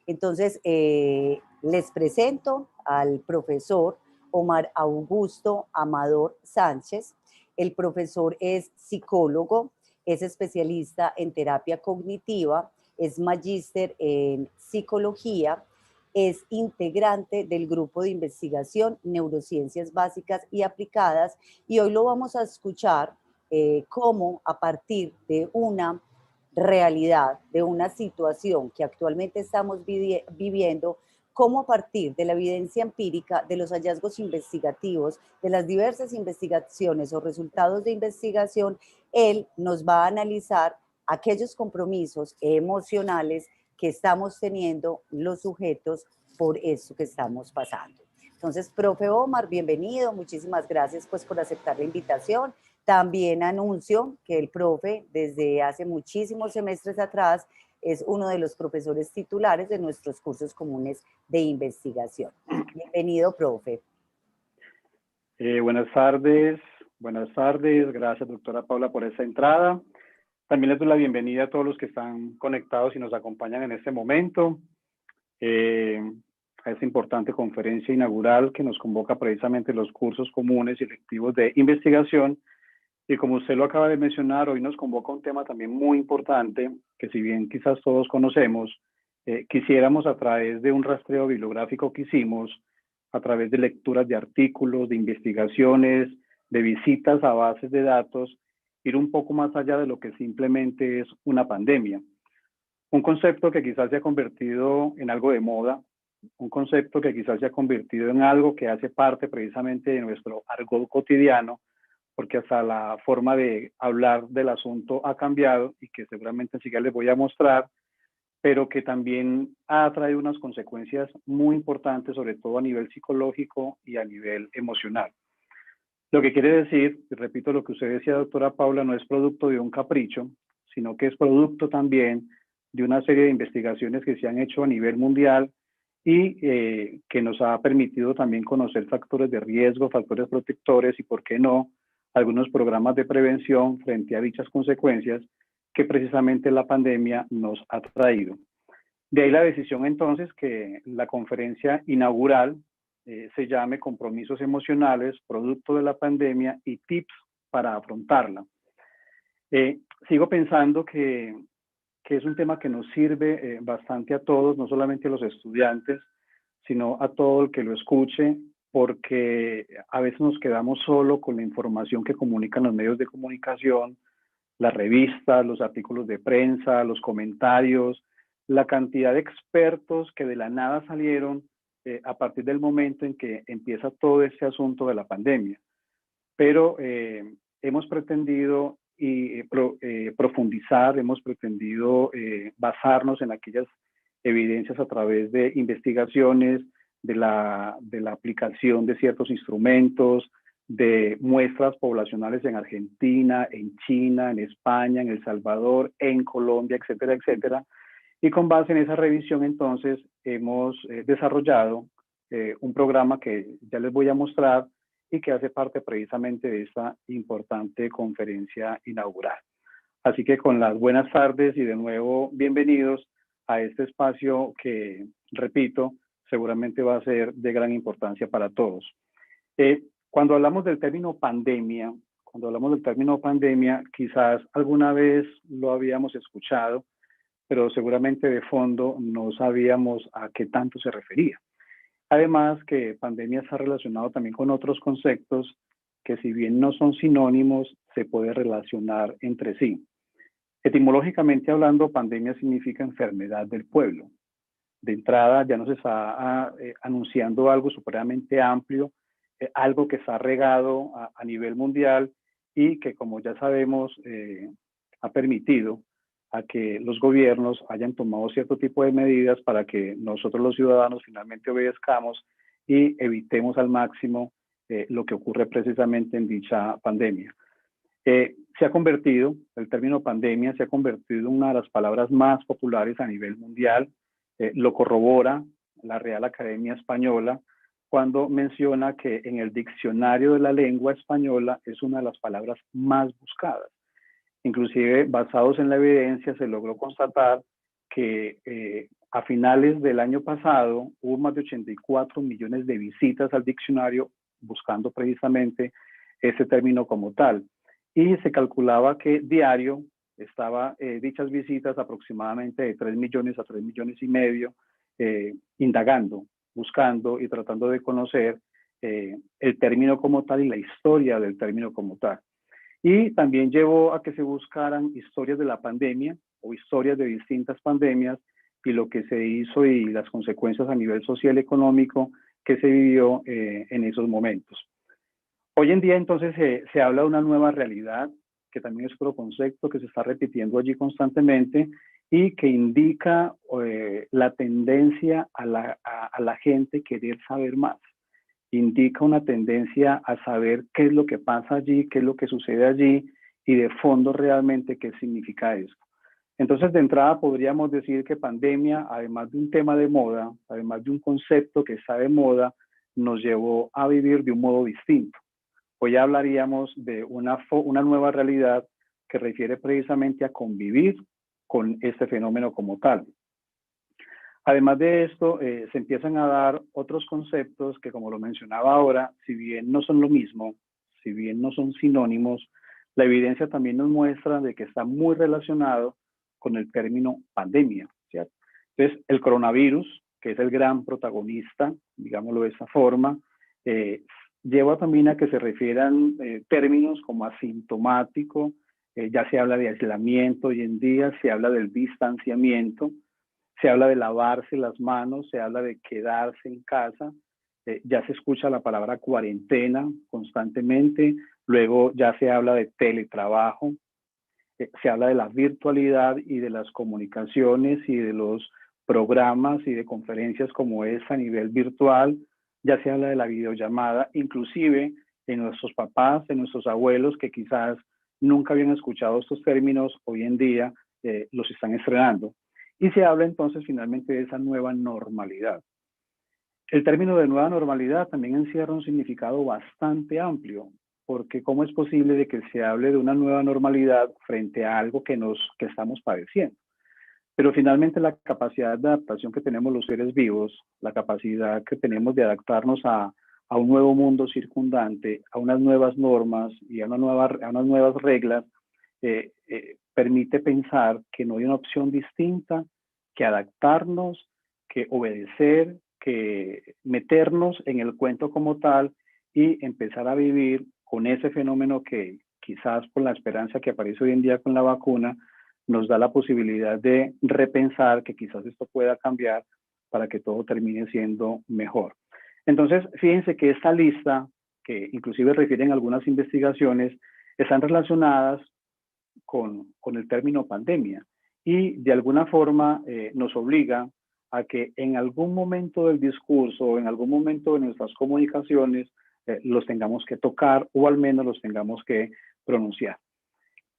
Entonces, les presento al profesor Omar Augusto Amador Sánchez. El profesor es psicólogo, es especialista en terapia cognitiva, es magíster en psicología, es integrante del grupo de investigación Neurociencias Básicas y Aplicadas, y hoy lo vamos a escuchar cómo a partir de una realidad, de una situación que actualmente estamos viviendo, cómo a partir de la evidencia empírica, de los hallazgos investigativos, de las diversas investigaciones o resultados de investigación, él nos va a analizar aquellos compromisos emocionales que estamos teniendo los sujetos por eso que estamos pasando. Entonces, profe Omar, bienvenido, muchísimas gracias pues por aceptar la invitación. También anuncio que el profe, desde hace muchísimos semestres atrás, es uno de los profesores titulares de nuestros cursos comunes de investigación. Bienvenido, profe. Buenas tardes. Gracias, doctora Paula, por esa entrada. También les doy la bienvenida a todos los que están conectados y nos acompañan en este momento a esta importante conferencia inaugural que nos convoca precisamente los cursos comunes y electivos de investigación. Y como usted lo acaba de mencionar, hoy nos convoca un tema también muy importante, que si bien quizás todos conocemos, quisiéramos a través de un rastreo bibliográfico que hicimos, a través de lecturas de artículos, de investigaciones, de visitas a bases de datos, ir un poco más allá de lo que simplemente es una pandemia. Un concepto que quizás se ha convertido en algo de moda, un concepto que quizás se ha convertido en algo que hace parte precisamente de nuestro argot cotidiano, porque hasta la forma de hablar del asunto ha cambiado y que seguramente enseguida les voy a mostrar, pero que también ha traído unas consecuencias muy importantes, sobre todo a nivel psicológico y a nivel emocional. Lo que quiere decir, y repito lo que usted decía, doctora Paula, no es producto de un capricho, sino que es producto también de una serie de investigaciones que se han hecho a nivel mundial y que nos ha permitido también conocer factores de riesgo, factores protectores y, por qué no, algunos programas de prevención frente a dichas consecuencias que precisamente la pandemia nos ha traído. De ahí la decisión entonces que la conferencia inaugural se llame Compromisos Emocionales, Producto de la Pandemia y Tips para afrontarla. Sigo pensando que es un tema que nos sirve bastante a todos, no solamente a los estudiantes, sino a todo el que lo escuche, porque a veces nos quedamos solo con la información que comunican los medios de comunicación, las revistas, los artículos de prensa, los comentarios, la cantidad de expertos que de la nada salieron a partir del momento en que empieza todo este asunto de la pandemia. Pero hemos pretendido profundizar, hemos pretendido basarnos en aquellas evidencias a través de investigaciones, de la aplicación de ciertos instrumentos, de muestras poblacionales en Argentina, en China, en España, en El Salvador, en Colombia, etcétera, etcétera. Y con base en esa revisión, entonces, hemos desarrollado un programa que ya les voy a mostrar y que hace parte precisamente de esta importante conferencia inaugural. Así que con las buenas tardes y de nuevo bienvenidos a este espacio que, repito, seguramente va a ser de gran importancia para todos. Cuando hablamos del término pandemia, quizás alguna vez lo habíamos escuchado, pero seguramente de fondo no sabíamos a qué tanto se refería. Además que pandemia está relacionado también con otros conceptos que, si bien no son sinónimos, se puede relacionar entre sí. Etimológicamente hablando, pandemia significa enfermedad del pueblo. De entrada ya nos está anunciando algo supremamente amplio, algo que está regado a nivel mundial y que, como ya sabemos, ha permitido a que los gobiernos hayan tomado cierto tipo de medidas para que nosotros los ciudadanos finalmente obedezcamos y evitemos al máximo lo que ocurre precisamente en dicha pandemia. Se ha convertido, el término pandemia se ha convertido en una de las palabras más populares a nivel mundial. Lo corrobora la Real Academia Española cuando menciona que en el diccionario de la lengua española es una de las palabras más buscadas. Inclusive, basados en la evidencia, se logró constatar que a finales del año pasado hubo más de 84 millones de visitas al diccionario buscando precisamente ese término como tal. Y se calculaba que diario estaba dichas visitas aproximadamente de 3 millones a 3 millones y medio indagando, buscando y tratando de conocer el término como tal y la historia del término como tal. Y también llevó a que se buscaran historias de la pandemia o historias de distintas pandemias y lo que se hizo y las consecuencias a nivel social y económico que se vivió en esos momentos. Hoy en día entonces se habla de una nueva realidad, que también es otro concepto que se está repitiendo allí constantemente y que indica la tendencia a la gente querer saber más. Indica una tendencia a saber qué es lo que pasa allí, qué es lo que sucede allí y de fondo realmente qué significa esto. Entonces, de entrada podríamos decir que pandemia, además de un tema de moda, además de un concepto que está de moda, nos llevó a vivir de un modo distinto. Hoy hablaríamos de una nueva realidad que refiere precisamente a convivir con este fenómeno como tal. Además de esto, se empiezan a dar otros conceptos que, como lo mencionaba ahora, si bien no son lo mismo, si bien no son sinónimos, la evidencia también nos muestra de que está muy relacionado con el término pandemia, ¿cierto? Entonces, el coronavirus, que es el gran protagonista, digámoslo de esa forma, lleva también a que se refieran términos como asintomático, ya se habla de aislamiento hoy en día, se habla del distanciamiento, se habla de lavarse las manos, se habla de quedarse en casa, ya se escucha la palabra cuarentena constantemente, luego ya se habla de teletrabajo, se habla de la virtualidad y de las comunicaciones y de los programas y de conferencias como es a nivel virtual, ya se habla de la videollamada, inclusive en nuestros papás, en nuestros abuelos que quizás nunca habían escuchado estos términos, hoy en día los están estrenando. Y se habla entonces finalmente de esa nueva normalidad. El término de nueva normalidad también encierra un significado bastante amplio, porque ¿cómo es posible de que se hable de una nueva normalidad frente a algo que estamos padeciendo? Pero finalmente la capacidad de adaptación que tenemos los seres vivos, la capacidad que tenemos de adaptarnos a un nuevo mundo circundante, a unas nuevas normas y a unas nuevas reglas, permite pensar que no hay una opción distinta que adaptarnos, que obedecer, que meternos en el cuento como tal y empezar a vivir con ese fenómeno que quizás por la esperanza que aparece hoy en día con la vacuna, nos da la posibilidad de repensar que quizás esto pueda cambiar para que todo termine siendo mejor. Entonces, fíjense que esta lista, que inclusive refieren algunas investigaciones, están relacionadas con el término pandemia y de alguna forma nos obliga a que en algún momento del discurso o en algún momento de nuestras comunicaciones los tengamos que tocar o al menos los tengamos que pronunciar.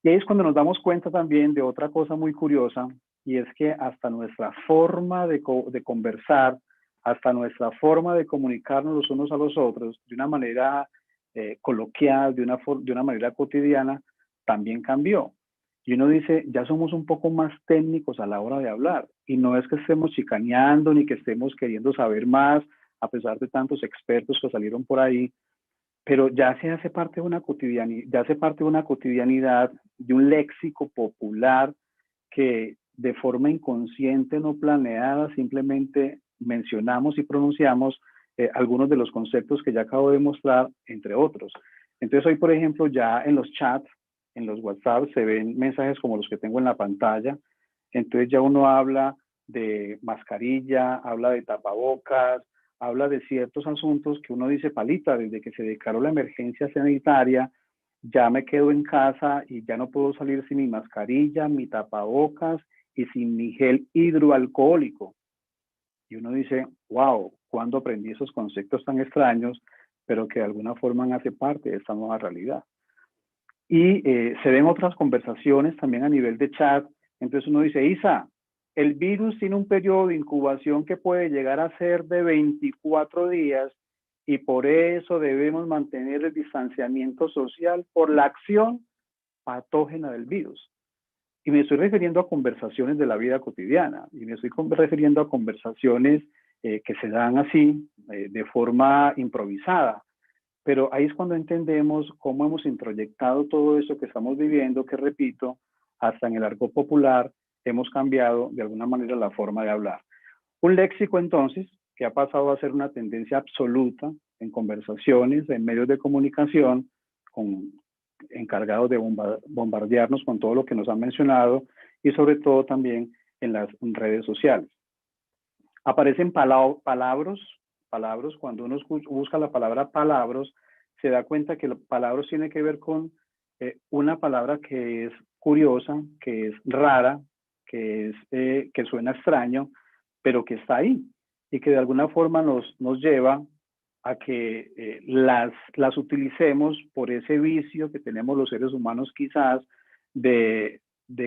Y ahí es cuando nos damos cuenta también de otra cosa muy curiosa y es que hasta nuestra forma de conversar, hasta nuestra forma de comunicarnos los unos a los otros de una manera coloquial, de una manera cotidiana, también cambió. Y uno dice, ya somos un poco más técnicos a la hora de hablar. Y no es que estemos chicaneando ni que estemos queriendo saber más, a pesar de tantos expertos que salieron por ahí, pero ya se hace parte de una cotidianidad, de un léxico popular que de forma inconsciente, no planeada, simplemente mencionamos y pronunciamos algunos de los conceptos que ya acabo de mostrar, entre otros. Entonces hoy, por ejemplo, ya en los chats, en los WhatsApp, se ven mensajes como los que tengo en la pantalla. Entonces ya uno habla de mascarilla, habla de tapabocas, habla de ciertos asuntos que uno dice, palita, desde que se declaró la emergencia sanitaria, ya me quedo en casa y ya no puedo salir sin mi mascarilla, mi tapabocas y sin mi gel hidroalcohólico. Y uno dice, wow, ¿cuándo aprendí esos conceptos tan extraños, pero que de alguna forma hacen parte de esta nueva realidad? Y se ven otras conversaciones también a nivel de chat. Entonces uno dice, Isa, el virus tiene un periodo de incubación que puede llegar a ser de 24 días y por eso debemos mantener el distanciamiento social por la acción patógena del virus. Y me estoy refiriendo a conversaciones de la vida cotidiana, y me estoy refiriendo a conversaciones que se dan así, de forma improvisada. Pero ahí es cuando entendemos cómo hemos introyectado todo eso que estamos viviendo, que repito, hasta en el argot popular hemos cambiado de alguna manera la forma de hablar. Un léxico entonces que ha pasado a ser una tendencia absoluta en conversaciones, en medios de comunicación, encargados de bombardearnos con todo lo que nos han mencionado y sobre todo también en las redes sociales. Aparecen palabras, cuando uno busca la palabra palabras, se da cuenta que palabras tiene que ver con una palabra que es curiosa, que es rara, que suena extraño, pero que está ahí y que de alguna forma nos lleva a que las utilicemos por ese vicio que tenemos los seres humanos quizás de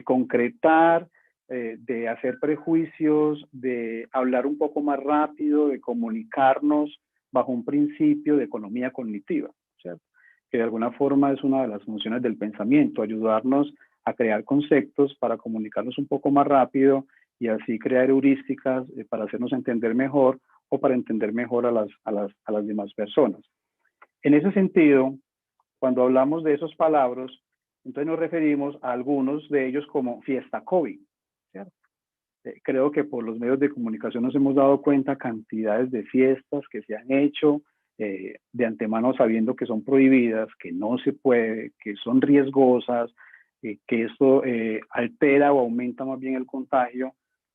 concretar, de hacer prejuicios, de hablar un poco más rápido, de comunicarnos bajo un principio de economía cognitiva, ¿cierto? Que de alguna forma es una de las funciones del pensamiento, ayudarnos a crear conceptos para comunicarnos un poco más rápido y así crear heurísticas para hacernos entender mejor o para entender mejor a las demás personas. En ese sentido, cuando hablamos de esos palabras, entonces nos referimos a algunos de ellos como fiesta COVID, ¿cierto? Creo que por los medios de comunicación nos hemos dado cuenta cantidades de fiestas que se han hecho de antemano sabiendo que son prohibidas, que no se puede, que son riesgosas, que esto altera o aumenta más bien el contagio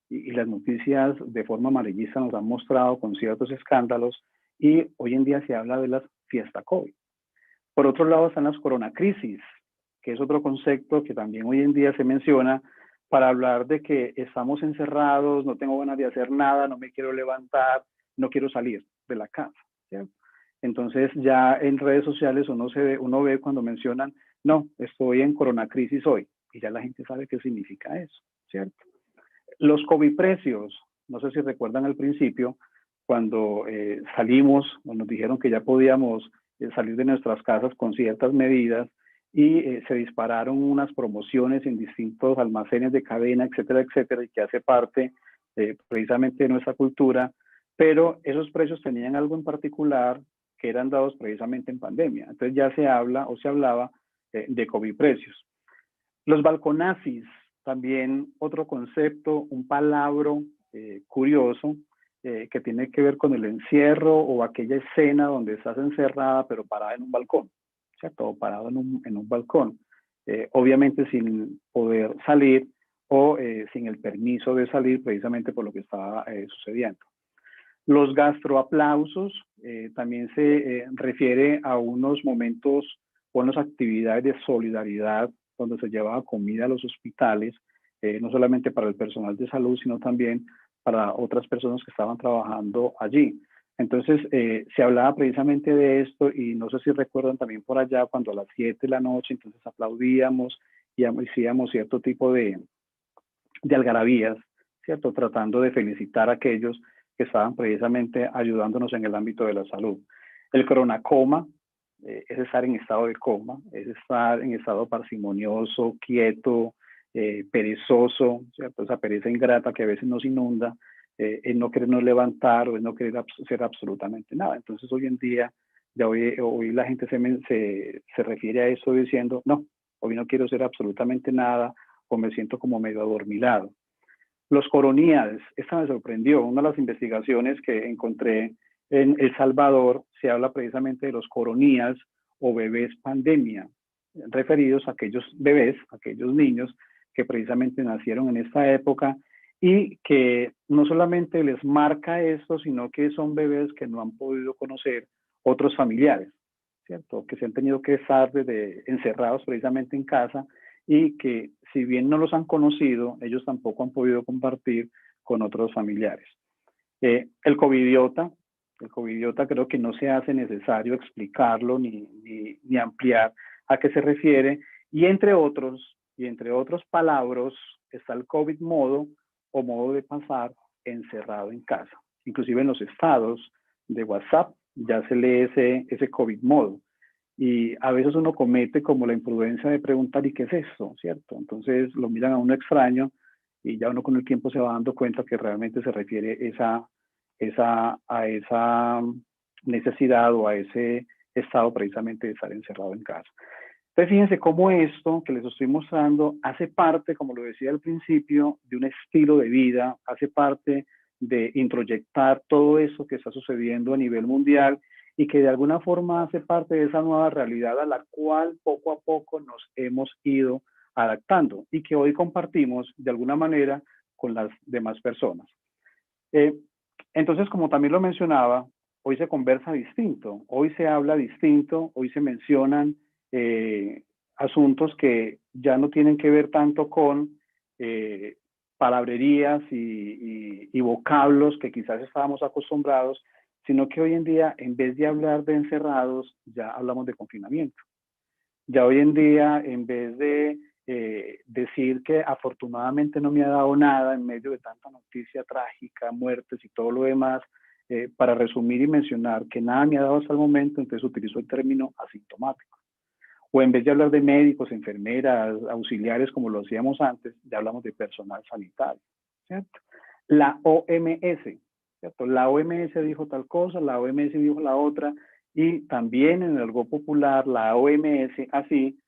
y las noticias de forma amarillista nos han mostrado con ciertos escándalos y hoy en día se habla de las fiestas COVID. Por otro lado están las coronacrisis, que es otro concepto que también hoy en día se menciona para hablar de que estamos encerrados, no tengo ganas de hacer nada, no me quiero levantar, no quiero salir de la casa, ¿cierto? Entonces ya en redes sociales uno ve cuando mencionan, no, estoy en coronacrisis hoy, y ya la gente sabe qué significa eso, ¿cierto? Los COVID precios, no sé si recuerdan al principio, cuando salimos, nos dijeron que ya podíamos salir de nuestras casas con ciertas medidas y se dispararon unas promociones en distintos almacenes de cadena, etcétera, etcétera, y que hace parte precisamente de nuestra cultura, pero esos precios tenían algo en particular que eran dados precisamente en pandemia. Entonces ya se habla o se hablaba de COVID precios. Los balconazis, también otro concepto, un palabra curioso que tiene que ver con el encierro o aquella escena donde estás encerrada pero parada en un balcón, ¿cierto? O parado en un balcón, obviamente sin poder salir o sin el permiso de salir precisamente por lo que estaba sucediendo. Los gastroaplausos también se refiere a unos momentos o unas actividades de solidaridad donde se llevaba comida a los hospitales, no solamente para el personal de salud, sino también para otras personas que estaban trabajando allí. Entonces, se hablaba precisamente de esto y no sé si recuerdan también por allá cuando a las 7 de la noche, entonces aplaudíamos y hacíamos cierto tipo de algarabías, ¿cierto? Tratando de felicitar a aquellos que estaban precisamente ayudándonos en el ámbito de la salud. El coronacoma es estar en estado de coma, es estar en estado parsimonioso, quieto, perezoso, ¿cierto? Esa pereza ingrata que a veces nos inunda, en no querernos levantar o en no querer hacer absolutamente nada. Entonces hoy en día, ya hoy la gente se refiere a eso diciendo, no, hoy no quiero hacer absolutamente nada o me siento como medio adormilado. Los coroníades, esta me sorprendió, una de las investigaciones que encontré en El Salvador se habla precisamente de los coronías o bebés pandemia, referidos a aquellos bebés, aquellos niños que precisamente nacieron en esta época y que no solamente les marca esto, sino que son bebés que no han podido conocer otros familiares, ¿cierto? Que se han tenido que estar encerrados precisamente en casa y que si bien no los han conocido, ellos tampoco han podido compartir con otros familiares. El covidiota creo que no se hace necesario explicarlo ni ampliar a qué se refiere y entre otros palabras está el COVID modo o modo de pasar encerrado en casa. Inclusive en los estados de WhatsApp ya se lee ese COVID modo. y a veces uno comete como la imprudencia de preguntar, ¿y qué es esto? ¿Cierto? Entonces lo miran a uno extraño y ya uno con el tiempo se va dando cuenta que realmente se refiere a esa necesidad o a ese estado precisamente de estar encerrado en casa. Entonces fíjense cómo esto que les estoy mostrando hace parte, como lo decía al principio, de un estilo de vida, hace parte de introyectar todo eso que está sucediendo a nivel mundial y que de alguna forma hace parte de esa nueva realidad a la cual poco a poco nos hemos ido adaptando y que hoy compartimos de alguna manera con las demás personas. Entonces, como también lo mencionaba, hoy se conversa distinto, hoy se habla distinto, hoy se mencionan asuntos que ya no tienen que ver tanto con palabrerías y vocablos que quizás estábamos acostumbrados, sino que hoy en día, en vez de hablar de encerrados, ya hablamos de confinamiento. Ya hoy en día, en vez de decir que afortunadamente no me ha dado nada en medio de tanta noticia trágica, muertes y todo lo demás, para resumir y mencionar que nada me ha dado hasta el momento, entonces utilizo el término asintomático. O en vez de hablar de médicos, enfermeras, auxiliares, como lo hacíamos antes, ya hablamos de personal sanitario, ¿cierto? La OMS, ¿cierto? La OMS dijo tal cosa, la OMS dijo la otra, y también en el algo popular, la OMS así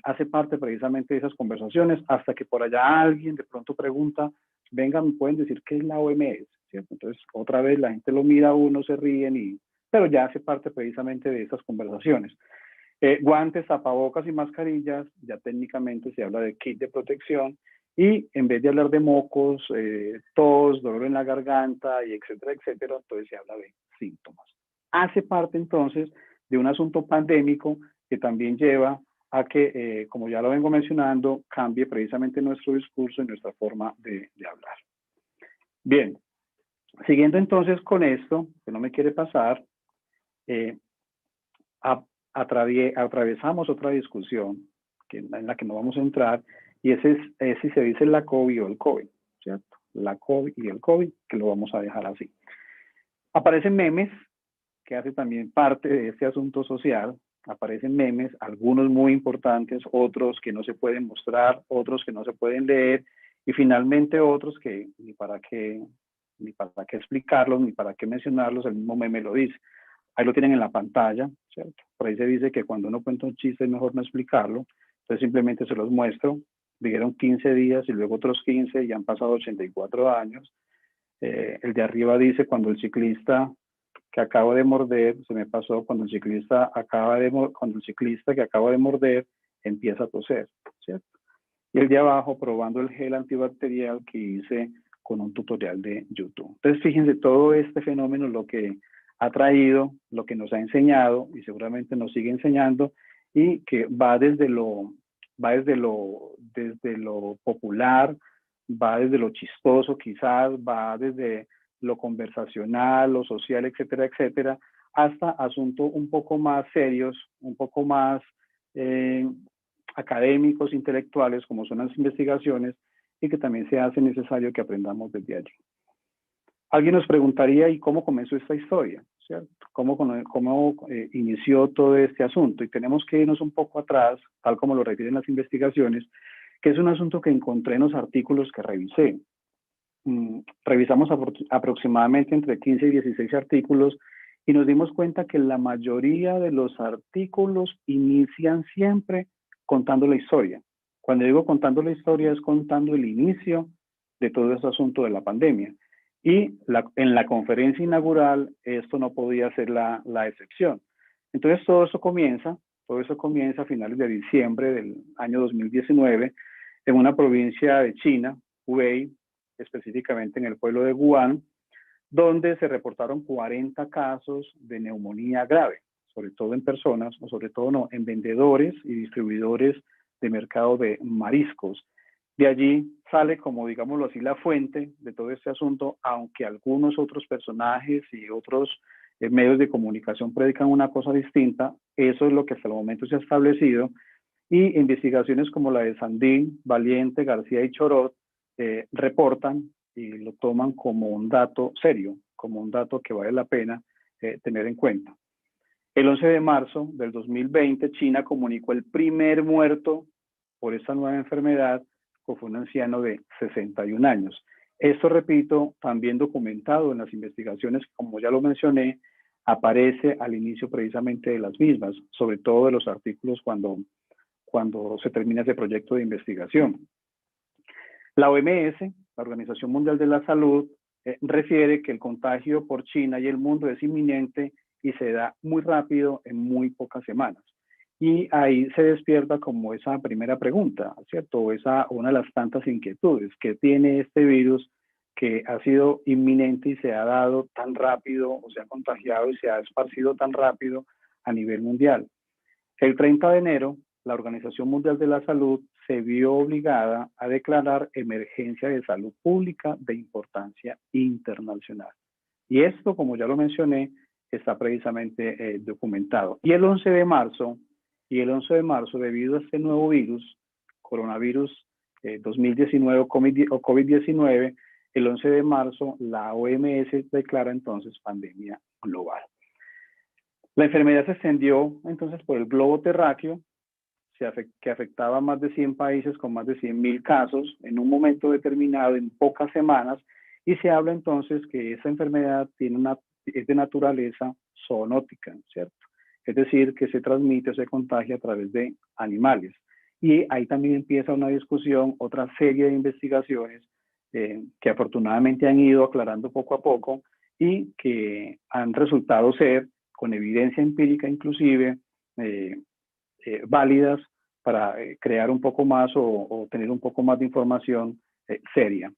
hace parte precisamente de esas conversaciones, hasta que por allá alguien de pronto pregunta, venga, ¿me pueden decir qué es la OMS? ¿Cierto? Entonces, otra vez la gente lo mira a uno, se ríen, pero ya hace parte precisamente de esas conversaciones. Guantes, tapabocas y mascarillas, ya técnicamente se habla de kit de protección, y en vez de hablar de mocos, tos, dolor en la garganta, y etcétera, etcétera, entonces se habla de síntomas. Hace parte entonces de un asunto pandémico que también lleva a que, como ya lo vengo mencionando, cambie precisamente nuestro discurso y nuestra forma de hablar. Bien, siguiendo entonces con esto, que no me quiere pasar, atravesamos otra discusión en la que no vamos a entrar, y ese es si se dice la COVID o el COVID, ¿cierto? La COVID y el COVID, que lo vamos a dejar así. Aparecen memes, que hace también parte de este asunto social. Aparecen memes, algunos muy importantes, otros que no se pueden mostrar, otros que no se pueden leer, y finalmente otros que ni para qué explicarlos, ni para qué mencionarlos, el mismo meme lo dice. Ahí lo tienen en la pantalla, ¿cierto? Por ahí se dice que cuando uno cuenta un chiste es mejor no explicarlo, entonces simplemente se los muestro. Dijeron 15 días y luego otros 15 y han pasado 84 años. El de arriba dice cuando el ciclista que acabo de morder, se me pasó, cuando el ciclista que acaba de morder empieza a toser, ¿cierto? Y el de abajo probando el gel antibacterial que hice con un tutorial de YouTube. Entonces fíjense todo este fenómeno, lo que ha traído, lo que nos ha enseñado y seguramente nos sigue enseñando, y que va desde lo popular, va desde lo chistoso quizás, va desde lo conversacional, lo social, etcétera, etcétera, hasta asuntos un poco más serios, un poco más académicos, intelectuales, como son las investigaciones, y que también se hace necesario que aprendamos desde allí. Alguien nos preguntaría, ¿y cómo comenzó esta historia? ¿Cierto? ¿Cómo inició todo este asunto? Y tenemos que irnos un poco atrás, tal como lo refieren las investigaciones, que es un asunto que encontré en los artículos que revisé. Revisamos aproximadamente entre 15 y 16 artículos y nos dimos cuenta que la mayoría de los artículos inician siempre contando la historia. Cuando digo contando la historia es contando el inicio de todo este asunto de la pandemia. Y en la conferencia inaugural esto no podía ser la excepción. Entonces todo eso comienza a finales de diciembre del año 2019 en una provincia de China, Hubei, específicamente en el pueblo de Wuhan, donde se reportaron 40 casos de neumonía grave, sobre todo en personas, o sobre todo no, en vendedores y distribuidores de mercado de mariscos. De allí sale, como digámoslo así, la fuente de todo este asunto, aunque algunos otros personajes y otros medios de comunicación predican una cosa distinta. Eso es lo que hasta el momento se ha establecido, y investigaciones como la de Sandín, Valiente, García y Chorot reportan y lo toman como un dato serio, como un dato que vale la pena tener en cuenta. El 11 de marzo del 2020, China comunicó el primer muerto por esta nueva enfermedad, que fue un anciano de 61 años. Esto, repito, también documentado en las investigaciones, como ya lo mencioné, aparece al inicio precisamente de las mismas, sobre todo de los artículos cuando se termina ese proyecto de investigación. La OMS, la Organización Mundial de la Salud, refiere que el contagio por China y el mundo es inminente y se da muy rápido en muy pocas semanas. Y ahí se despierta como esa primera pregunta, ¿cierto? Una de las tantas inquietudes que tiene este virus que ha sido inminente y se ha dado tan rápido, o se ha contagiado y se ha esparcido tan rápido a nivel mundial. El 30 de enero, la Organización Mundial de la Salud se vio obligada a declarar emergencia de salud pública de importancia internacional. Y esto, como ya lo mencioné, está precisamente documentado. Y el 11 de marzo, debido a este nuevo virus, coronavirus 2019 o COVID-19, el 11 de marzo la OMS declara entonces pandemia global. La enfermedad se extendió entonces por el globo terráqueo, que afectaba a más de 100 países con más de 100.000 casos en un momento determinado, en pocas semanas, y se habla entonces que esa enfermedad es de naturaleza zoonótica, ¿cierto? Es decir, que se transmite o se contagia a través de animales. Y ahí también empieza una discusión, otra serie de investigaciones que afortunadamente han ido aclarando poco a poco y que han resultado ser, con evidencia empírica inclusive, válidas para crear un poco más o tener un poco más de información seria.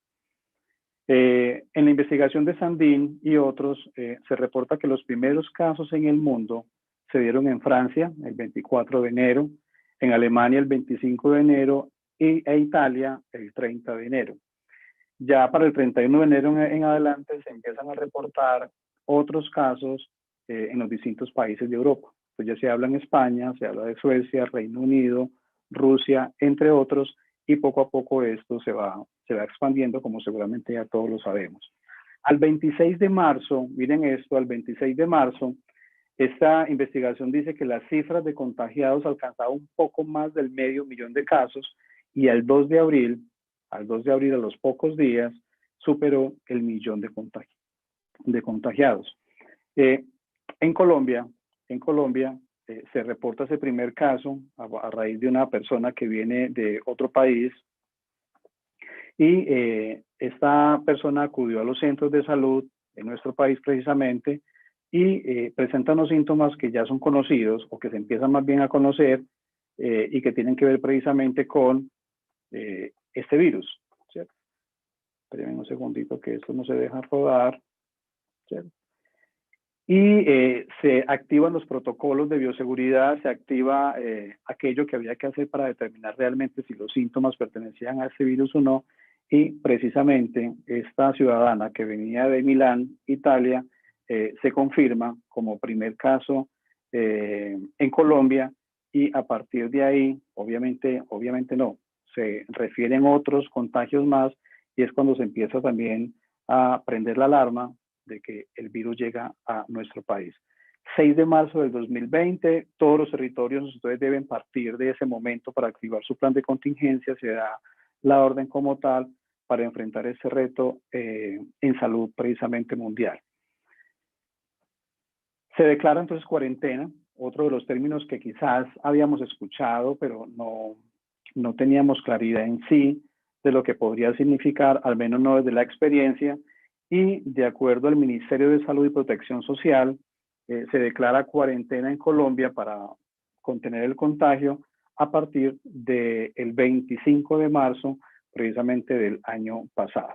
En la investigación de Sandin y otros, se reporta que los primeros casos en el mundo se dieron en Francia el 24 de enero, en Alemania el 25 de enero e Italia el 30 de enero. Ya para el 31 de enero en adelante se empiezan a reportar otros casos en los distintos países de Europa. Pues ya se habla en España, se habla de Suecia, Reino Unido, Rusia, entre otros, y poco a poco esto se va expandiendo, como seguramente ya todos lo sabemos. Al 26 de marzo, miren esto, al 26 de marzo, esta investigación dice que las cifras de contagiados alcanzaban un poco más del 500.000 de casos, y al 2 de abril, a los pocos días, superó el 1.000.000 de contagiados. En Colombia se reporta ese primer caso a raíz de una persona que viene de otro país, y esta persona acudió a los centros de salud en nuestro país precisamente y presenta unos síntomas que ya son conocidos o que se empiezan más bien a conocer y que tienen que ver precisamente con este virus, ¿cierto? Espérenme un segundito que esto no se deja rodar, ¿cierto? Y se activan los protocolos de bioseguridad, se activa aquello que había que hacer para determinar realmente si los síntomas pertenecían a este virus o no, y precisamente esta ciudadana que venía de Milán, Italia, se confirma como primer caso en Colombia, y a partir de ahí, obviamente no, se refieren otros contagios más, y es cuando se empieza también a prender la alarma de que el virus llega a nuestro país. 6 de marzo del 2020, todos los territorios ustedes deben partir de ese momento para activar su plan de contingencia, se da la orden como tal para enfrentar ese reto en salud precisamente mundial. Se declara entonces cuarentena, otro de los términos que quizás habíamos escuchado, pero no teníamos claridad en sí de lo que podría significar, al menos no desde la experiencia, y de acuerdo al Ministerio de Salud y Protección Social, se declara cuarentena en Colombia para contener el contagio a partir del 25 de marzo, precisamente del año pasado.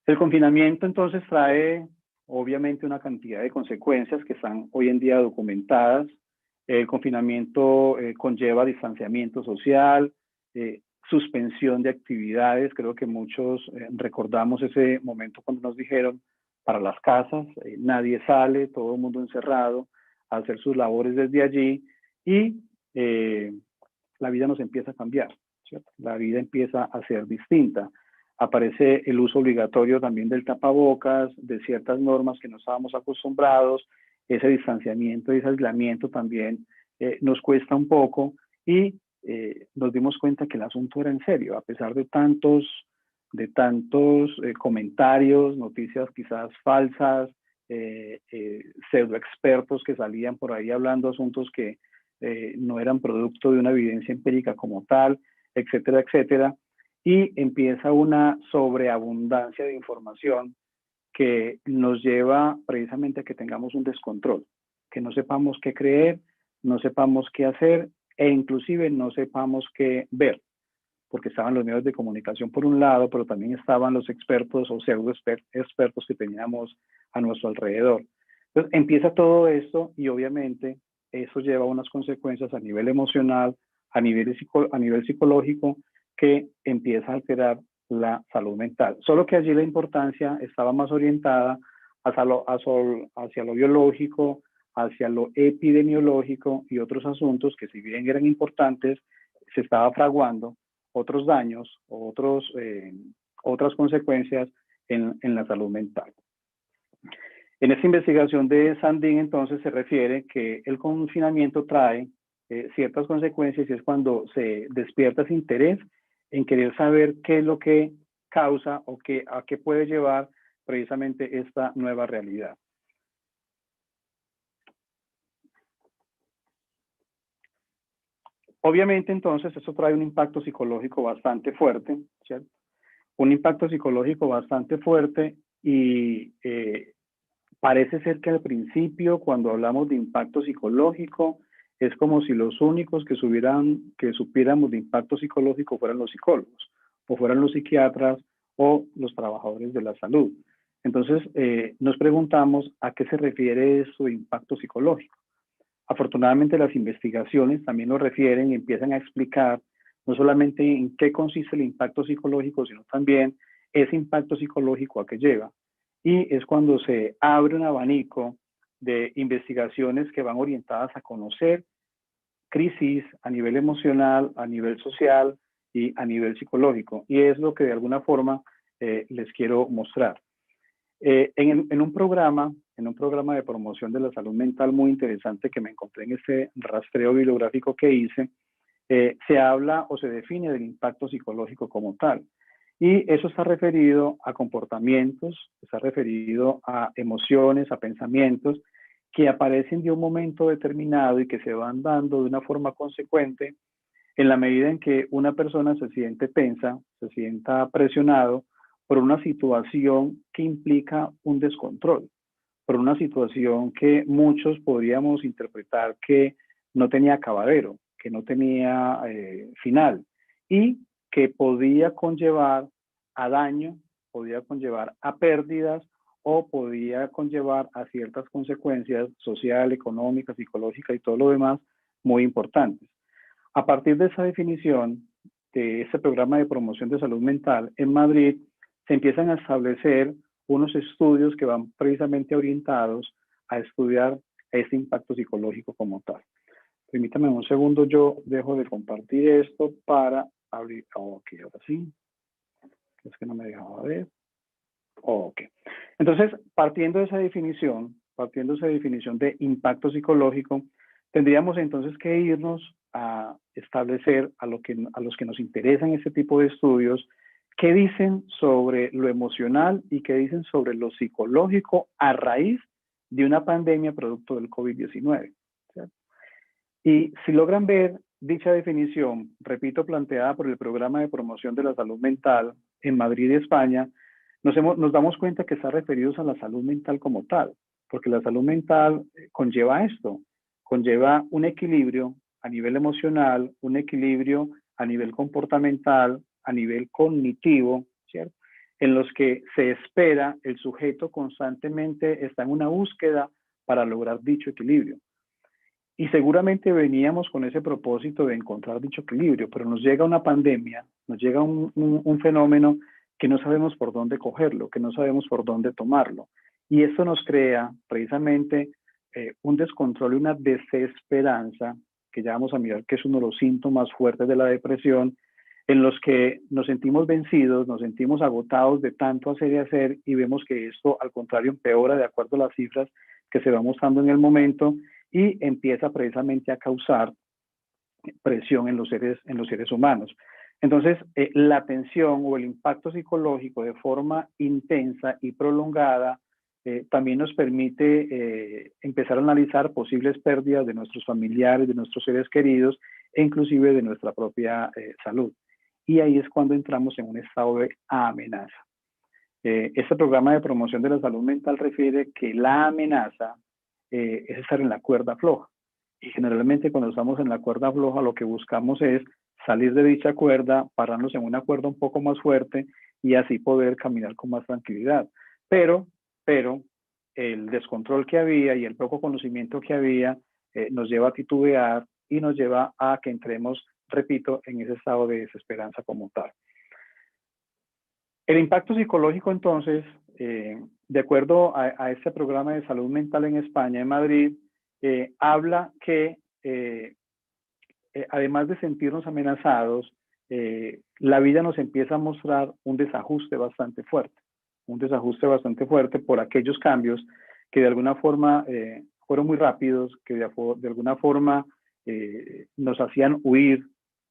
El confinamiento entonces trae obviamente una cantidad de consecuencias que están hoy en día documentadas. El confinamiento conlleva distanciamiento social, suspensión de actividades. Creo que muchos recordamos ese momento cuando nos dijeron para las casas, nadie sale, todo el mundo encerrado, a hacer sus labores desde allí, y la vida nos empieza a cambiar, ¿cierto? La vida empieza a ser distinta. Aparece el uso obligatorio también del tapabocas, de ciertas normas que no estábamos acostumbrados, ese distanciamiento, ese aislamiento también nos cuesta un poco y nos dimos cuenta que el asunto era en serio, a pesar de tantos comentarios, noticias quizás falsas, pseudo expertos que salían por ahí hablando asuntos que no eran producto de una evidencia empírica como tal, etcétera, etcétera, y empieza una sobreabundancia de información que nos lleva precisamente a que tengamos un descontrol, que no sepamos qué creer, no sepamos qué hacer e inclusive no sepamos qué ver, porque estaban los medios de comunicación por un lado, pero también estaban los expertos o pseudo expertos que teníamos a nuestro alrededor. Entonces empieza todo esto y obviamente eso lleva a unas consecuencias a nivel emocional, a nivel psicológico, que empieza a alterar la salud mental. Solo que allí la importancia estaba más orientada hacia lo biológico, hacia lo epidemiológico y otros asuntos que si bien eran importantes, se estaba fraguando otros daños o otras consecuencias en la salud mental. En esta investigación de Sandin, entonces, se refiere que el confinamiento trae ciertas consecuencias y es cuando se despierta ese interés en querer saber qué es lo que causa o a qué puede llevar precisamente esta nueva realidad. Obviamente, entonces, esto trae un impacto psicológico bastante fuerte, ¿cierto? Un impacto psicológico bastante fuerte y parece ser que al principio, cuando hablamos de impacto psicológico, es como si los únicos que supiéramos de impacto psicológico fueran los psicólogos, o fueran los psiquiatras, o los trabajadores de la salud. Entonces, nos preguntamos a qué se refiere eso de impacto psicológico. Afortunadamente, las investigaciones también lo refieren y empiezan a explicar no solamente en qué consiste el impacto psicológico, sino también ese impacto psicológico a qué lleva. Y es cuando se abre un abanico de investigaciones que van orientadas a conocer crisis a nivel emocional, a nivel social y a nivel psicológico. Y es lo que de alguna forma les quiero mostrar. En un programa de promoción de la salud mental muy interesante que me encontré en este rastreo bibliográfico que hice, se habla o se define del impacto psicológico como tal. Y eso está referido a comportamientos, está referido a emociones, a pensamientos que aparecen de un momento determinado y que se van dando de una forma consecuente en la medida en que una persona se siente tensa, se sienta presionado por una situación que implica un descontrol, por una situación que muchos podríamos interpretar que no tenía acabadero, que no tenía final y que podía conllevar a daño, podía conllevar a pérdidas o podía conllevar a ciertas consecuencias sociales, económicas, psicológicas y todo lo demás muy importantes. A partir de esa definición de este programa de promoción de salud mental en Madrid, se empiezan a establecer unos estudios que van precisamente orientados a estudiar este impacto psicológico como tal. Permítame un segundo, yo dejo de compartir esto para abrir. Ok, ahora sí. Es que no me dejaba ver. Ok. Entonces, partiendo de esa definición de impacto psicológico, tendríamos entonces que irnos a establecer a los que nos interesan este tipo de estudios, qué dicen sobre lo emocional y qué dicen sobre lo psicológico a raíz de una pandemia producto del COVID-19. Y si logran ver dicha definición, repito, planteada por el Programa de Promoción de la Salud Mental en Madrid, España, nos damos cuenta que está referidos a la salud mental como tal, porque la salud mental conlleva esto, conlleva un equilibrio a nivel emocional, un equilibrio a nivel comportamental, a nivel cognitivo, ¿cierto? En los que se espera el sujeto constantemente está en una búsqueda para lograr dicho equilibrio. Y seguramente veníamos con ese propósito de encontrar dicho equilibrio, pero nos llega una pandemia, nos llega un fenómeno que no sabemos por dónde cogerlo, que no sabemos por dónde tomarlo. Y esto nos crea precisamente un descontrol y una desesperanza, que ya vamos a mirar que es uno de los síntomas fuertes de la depresión, en los que nos sentimos vencidos, nos sentimos agotados de tanto hacer y hacer y vemos que esto al contrario empeora de acuerdo a las cifras que se va mostrando en el momento y empieza precisamente a causar presión en los seres humanos. Entonces, la tensión o el impacto psicológico de forma intensa y prolongada también nos permite empezar a analizar posibles pérdidas de nuestros familiares, de nuestros seres queridos e inclusive de nuestra propia salud. Y ahí es cuando entramos en un estado de amenaza. Este programa de promoción de la salud mental refiere que la amenaza es estar en la cuerda floja. Y generalmente cuando estamos en la cuerda floja lo que buscamos es salir de dicha cuerda, pararnos en una cuerda un poco más fuerte y así poder caminar con más tranquilidad. Pero el descontrol que había y el poco conocimiento que había nos lleva a titubear y nos lleva a que entremos, repito, en ese estado de desesperanza como tal. El impacto psicológico, entonces, de acuerdo a este programa de salud mental en España, en Madrid, habla que además de sentirnos amenazados, la vida nos empieza a mostrar un desajuste bastante fuerte por aquellos cambios que de alguna forma fueron muy rápidos, que de alguna forma nos hacían huir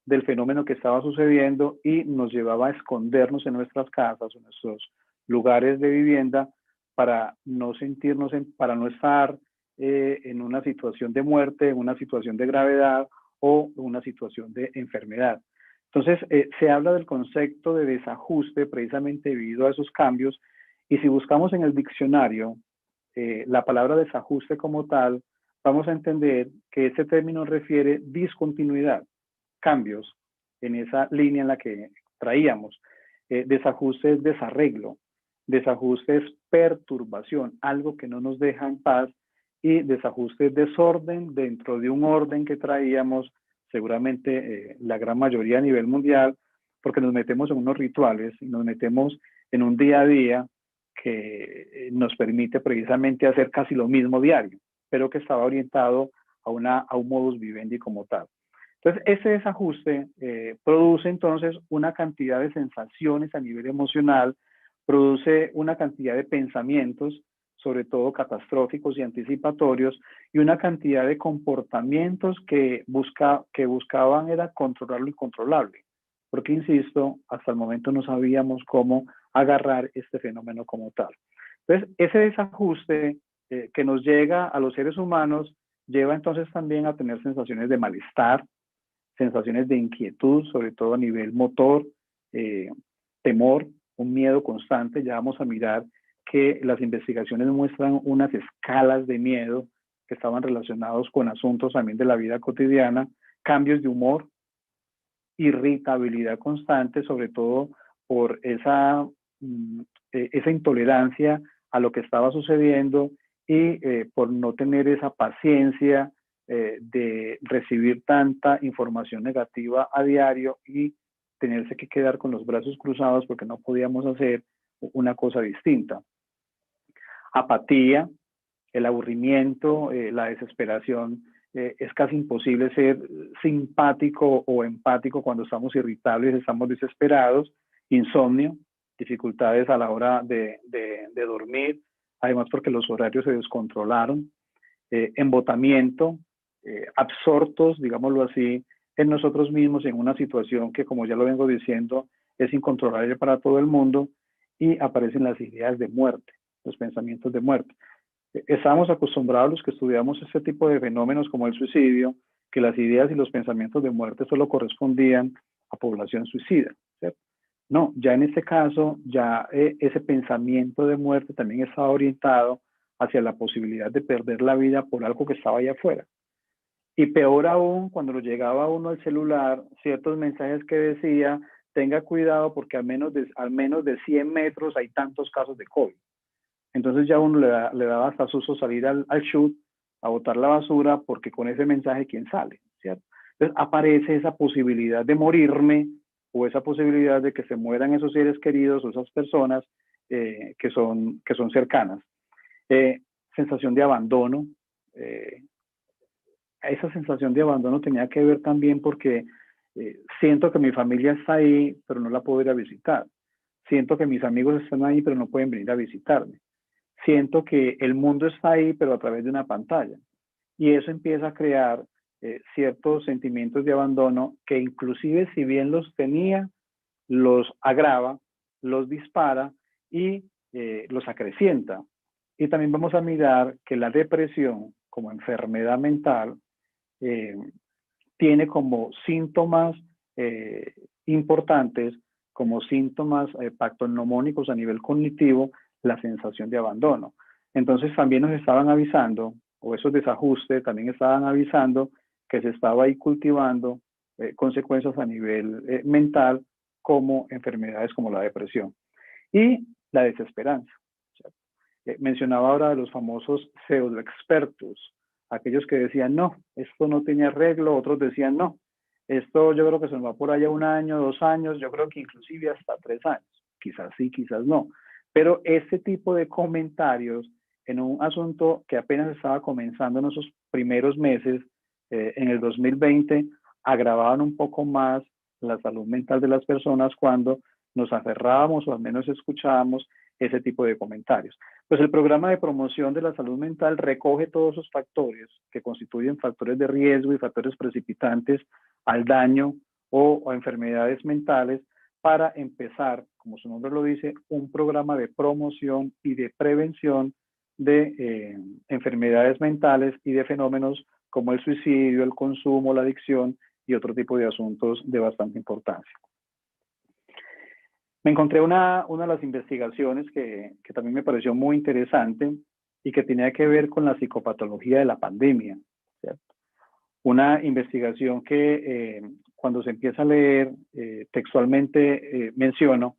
del fenómeno que estaba sucediendo y nos llevaba a escondernos en nuestras casas, en nuestros lugares de vivienda, para no sentirnos, para no estar en una situación de muerte, en una situación de gravedad o una situación de enfermedad. Entonces, se habla del concepto de desajuste precisamente debido a esos cambios, y si buscamos en el diccionario la palabra desajuste como tal, vamos a entender que este término refiere discontinuidad, cambios en esa línea en la que traíamos. Desajuste es desarreglo, desajuste es perturbación, algo que no nos deja en paz, y desajuste es desorden dentro de un orden que traíamos, seguramente la gran mayoría a nivel mundial, porque nos metemos en unos rituales y nos metemos en un día a día que nos permite precisamente hacer casi lo mismo diario, pero que estaba orientado a un modus vivendi como tal. Entonces, ese desajuste produce entonces una cantidad de sensaciones a nivel emocional, produce una cantidad de pensamientos, sobre todo catastróficos y anticipatorios, y una cantidad de comportamientos que buscaban era controlar lo incontrolable. Porque, insisto, hasta el momento no sabíamos cómo agarrar este fenómeno como tal. Entonces, ese desajuste que nos llega a los seres humanos lleva entonces también a tener sensaciones de malestar, sensaciones de inquietud, sobre todo a nivel motor, temor, un miedo constante. Ya vamos a mirar que las investigaciones muestran unas escalas de miedo que estaban relacionados con asuntos también de la vida cotidiana, cambios de humor, irritabilidad constante, sobre todo por esa intolerancia a lo que estaba sucediendo y por no tener esa paciencia de recibir tanta información negativa a diario y tenerse que quedar con los brazos cruzados porque no podíamos hacer una cosa distinta. Apatía, el aburrimiento, la desesperación. Es casi imposible ser simpático o empático cuando estamos irritables, estamos desesperados. Insomnio, dificultades a la hora de dormir, además porque los horarios se descontrolaron. Embotamiento, absortos, digámoslo así, en nosotros mismos, en una situación que, como ya lo vengo diciendo, es incontrolable para todo el mundo, y aparecen las ideas de muerte, los pensamientos de muerte. Estábamos acostumbrados, los que estudiamos este tipo de fenómenos como el suicidio, que las ideas y los pensamientos de muerte solo correspondían a población suicida, ¿cierto? No, ya en este caso, ya ese pensamiento de muerte también estaba orientado hacia la posibilidad de perder la vida por algo que estaba allá afuera. Y peor aún, cuando lo llegaba uno al celular, ciertos mensajes que decía, tenga cuidado porque al menos de 100 metros hay tantos casos de COVID. Entonces ya uno le daba hasta susto salir al chute, a botar la basura, porque con ese mensaje, ¿quién sale? ¿Cierto? Entonces aparece esa posibilidad de morirme, o esa posibilidad de que se mueran esos seres queridos o esas personas que son cercanas. Sensación de abandono. Esa sensación de abandono tenía que ver también porque Siento que mi familia está ahí, pero no la puedo ir a visitar. Siento que mis amigos están ahí, pero no pueden venir a visitarme. Siento que el mundo está ahí, pero a través de una pantalla. Y eso empieza a crear ciertos sentimientos de abandono que inclusive si bien los tenía, los agrava, los dispara y los acrecienta. Y también vamos a mirar que la depresión como enfermedad mental eh, tiene como síntomas importantes, como síntomas pactognomónicos a nivel cognitivo, la sensación de abandono. Entonces también nos estaban avisando, o esos desajustes también estaban avisando que se estaba ahí cultivando consecuencias a nivel mental como enfermedades como la depresión y la desesperanza. Mencionaba ahora de los famosos pseudoexpertos, aquellos que decían, no, esto no tiene arreglo, otros decían, no, esto yo creo que se nos va por allá 1 año, 2 años, yo creo que inclusive hasta 3 años, quizás sí, quizás no. Pero este tipo de comentarios en un asunto que apenas estaba comenzando en esos primeros meses, en el 2020, agravaban un poco más la salud mental de las personas cuando nos aferrábamos o al menos escuchábamos ese tipo de comentarios. Pues el programa de promoción de la salud mental recoge todos esos factores que constituyen factores de riesgo y factores precipitantes al daño o a enfermedades mentales para empezar, como su nombre lo dice, un programa de promoción y de prevención de enfermedades mentales y de fenómenos como el suicidio, el consumo, la adicción y otro tipo de asuntos de bastante importancia. Me encontré una de las investigaciones que también me pareció muy interesante y que tenía que ver con la psicopatología de la pandemia, ¿cierto? Una investigación que cuando se empieza a leer textualmente menciono,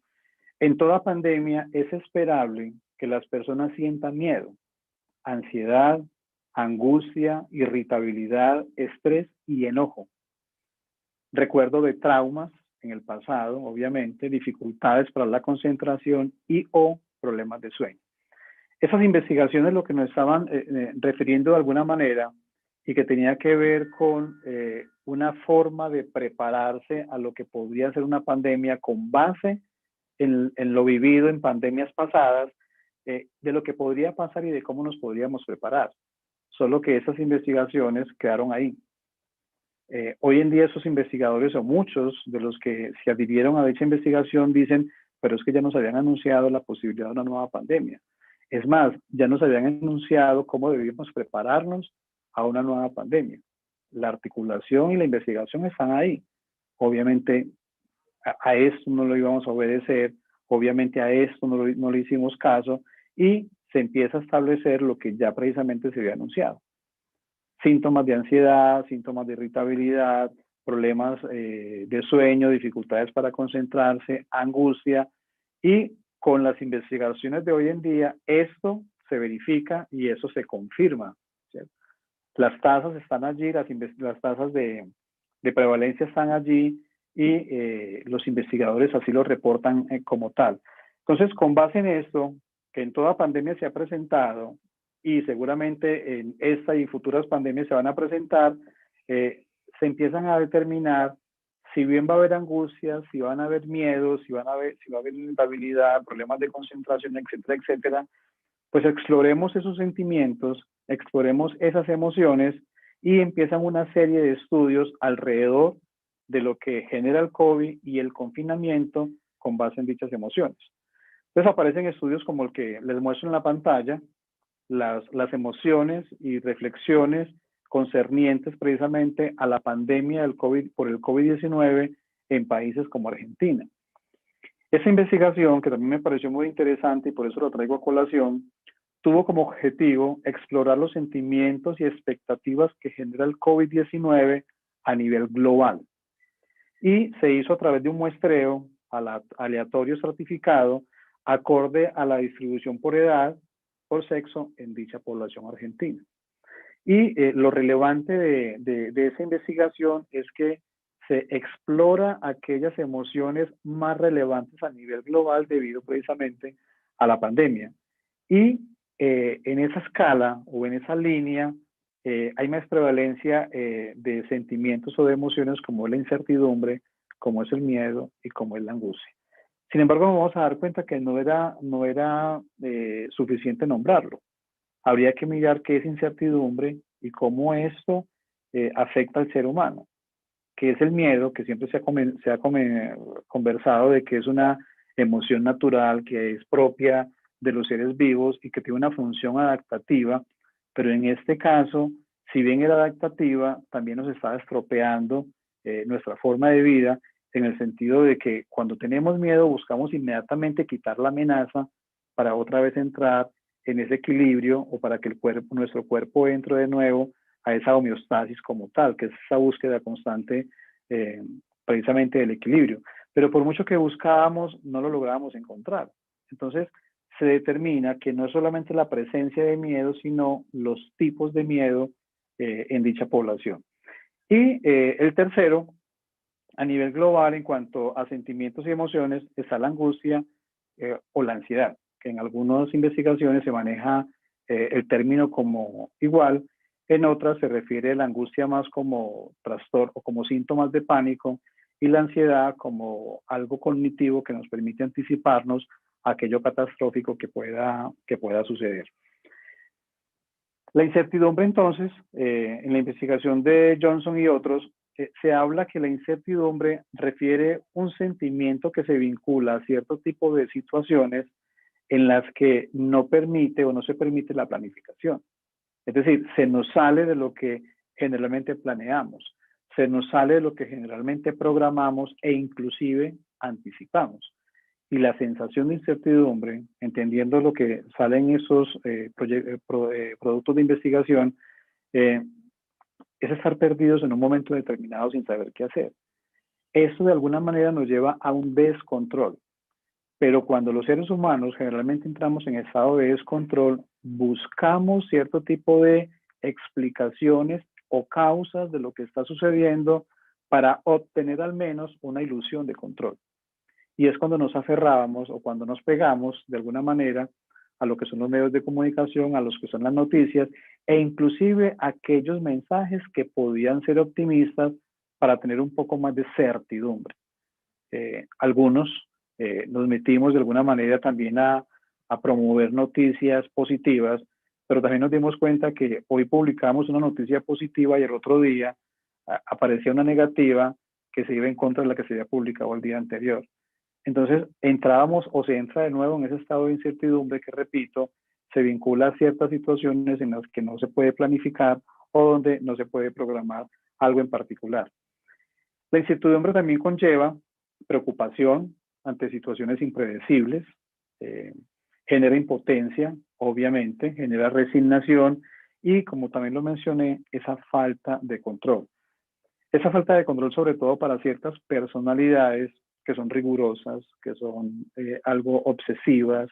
en toda pandemia es esperable que las personas sientan miedo, ansiedad, angustia, irritabilidad, estrés y enojo. Recuerdo de traumas en el pasado, obviamente, dificultades para la concentración y o problemas de sueño. Esas investigaciones lo que nos estaban refiriendo de alguna manera y que tenía que ver con una forma de prepararse a lo que podría ser una pandemia con base en lo vivido en pandemias pasadas, de lo que podría pasar y de cómo nos podríamos preparar. Solo que esas investigaciones quedaron ahí. Hoy en día esos investigadores o muchos de los que se adhirieron a dicha investigación dicen, pero es que ya nos habían anunciado la posibilidad de una nueva pandemia. Es más, ya nos habían anunciado cómo debíamos prepararnos a una nueva pandemia. La articulación y la investigación están ahí. Obviamente a esto no lo íbamos a obedecer, obviamente a esto no le hicimos caso y se empieza a establecer lo que ya precisamente se había anunciado. Síntomas de ansiedad, síntomas de irritabilidad, problemas de sueño, dificultades para concentrarse, angustia, y con las investigaciones de hoy en día esto se verifica y eso se confirma, ¿cierto? Las tasas están allí, las tasas de prevalencia están allí y los investigadores así lo reportan como tal. Entonces, con base en esto, que en toda pandemia se ha presentado y seguramente en esta y futuras pandemias se van a presentar, se empiezan a determinar si bien va a haber angustias, si van a haber miedos, si va a haber irritabilidad, problemas de concentración, etcétera, etcétera, pues exploremos esos sentimientos, exploremos esas emociones y empiezan una serie de estudios alrededor de lo que genera el COVID y el confinamiento con base en dichas emociones. Entonces aparecen estudios como el que les muestro en la pantalla, las emociones y reflexiones concernientes precisamente a la pandemia del COVID por el COVID-19 en países como Argentina. Esa investigación, que también me pareció muy interesante y por eso lo traigo a colación, tuvo como objetivo explorar los sentimientos y expectativas que genera el COVID-19 a nivel global. Y se hizo a través de un muestreo aleatorio estratificado acorde a la distribución por edad, por sexo en dicha población argentina. Y lo relevante de esa investigación es que se explora aquellas emociones más relevantes a nivel global debido precisamente a la pandemia. Y en esa escala o en esa línea hay más prevalencia de sentimientos o de emociones como la incertidumbre, como es el miedo y como es la angustia. Sin embargo, nos vamos a dar cuenta que no era suficiente nombrarlo. Habría que mirar qué es incertidumbre y cómo esto afecta al ser humano, que es el miedo, que siempre se ha conversado de que es una emoción natural, que es propia de los seres vivos y que tiene una función adaptativa, pero en este caso, si bien era adaptativa, también nos está estropeando nuestra forma de vida, en el sentido de que cuando tenemos miedo buscamos inmediatamente quitar la amenaza para otra vez entrar en ese equilibrio o para que nuestro cuerpo entre de nuevo a esa homeostasis como tal, que es esa búsqueda constante precisamente del equilibrio. Pero por mucho que buscábamos, no lo lográbamos encontrar. Entonces, se determina que no es solamente la presencia de miedo, sino los tipos de miedo en dicha población. Y el tercero, a nivel global, en cuanto a sentimientos y emociones, está la angustia o la ansiedad, que en algunas investigaciones se maneja el término como igual, en otras se refiere a la angustia más como trastorno o como síntomas de pánico y la ansiedad como algo cognitivo que nos permite anticiparnos a aquello catastrófico que pueda suceder. La incertidumbre, entonces, en la investigación de Johnson y otros, se habla que la incertidumbre refiere un sentimiento que se vincula a cierto tipo de situaciones en las que no permite o no se permite la planificación. Es decir, se nos sale de lo que generalmente planeamos, se nos sale de lo que generalmente programamos e inclusive anticipamos. Y la sensación de incertidumbre, entendiendo lo que sale en esos productos de investigación, es estar perdidos en un momento determinado sin saber qué hacer. Esto de alguna manera nos lleva a un descontrol. Pero cuando los seres humanos generalmente entramos en estado de descontrol, buscamos cierto tipo de explicaciones o causas de lo que está sucediendo para obtener al menos una ilusión de control. Y es cuando nos aferrábamos o cuando nos pegamos de alguna manera a lo que son los medios de comunicación, a los que son las noticias e inclusive a aquellos mensajes que podían ser optimistas para tener un poco más de certidumbre. Algunos nos metimos de alguna manera también a promover noticias positivas, pero también nos dimos cuenta que hoy publicamos una noticia positiva y el otro día aparecía una negativa que se iba en contra de la que se había publicado el día anterior. Entonces entrábamos o se entra de nuevo en ese estado de incertidumbre que, repito, se vincula a ciertas situaciones en las que no se puede planificar o donde no se puede programar algo en particular. La incertidumbre también conlleva preocupación ante situaciones impredecibles, genera impotencia, obviamente, genera resignación y, como también lo mencioné, esa falta de control. Esa falta de control sobre todo para ciertas personalidades que son rigurosas, que son algo obsesivas,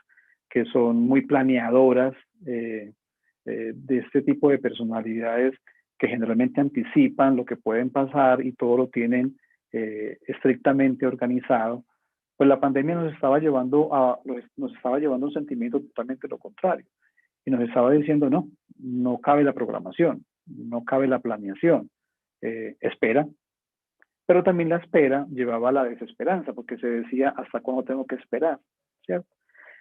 que son muy planeadoras, de este tipo de personalidades que generalmente anticipan lo que pueden pasar y todo lo tienen estrictamente organizado, pues la pandemia nos estaba llevando a un sentimiento totalmente lo contrario. Y nos estaba diciendo, no cabe la programación, no cabe la planeación, espera. Pero también la espera llevaba a la desesperanza, porque se decía, ¿hasta cuándo tengo que esperar? ¿Cierto?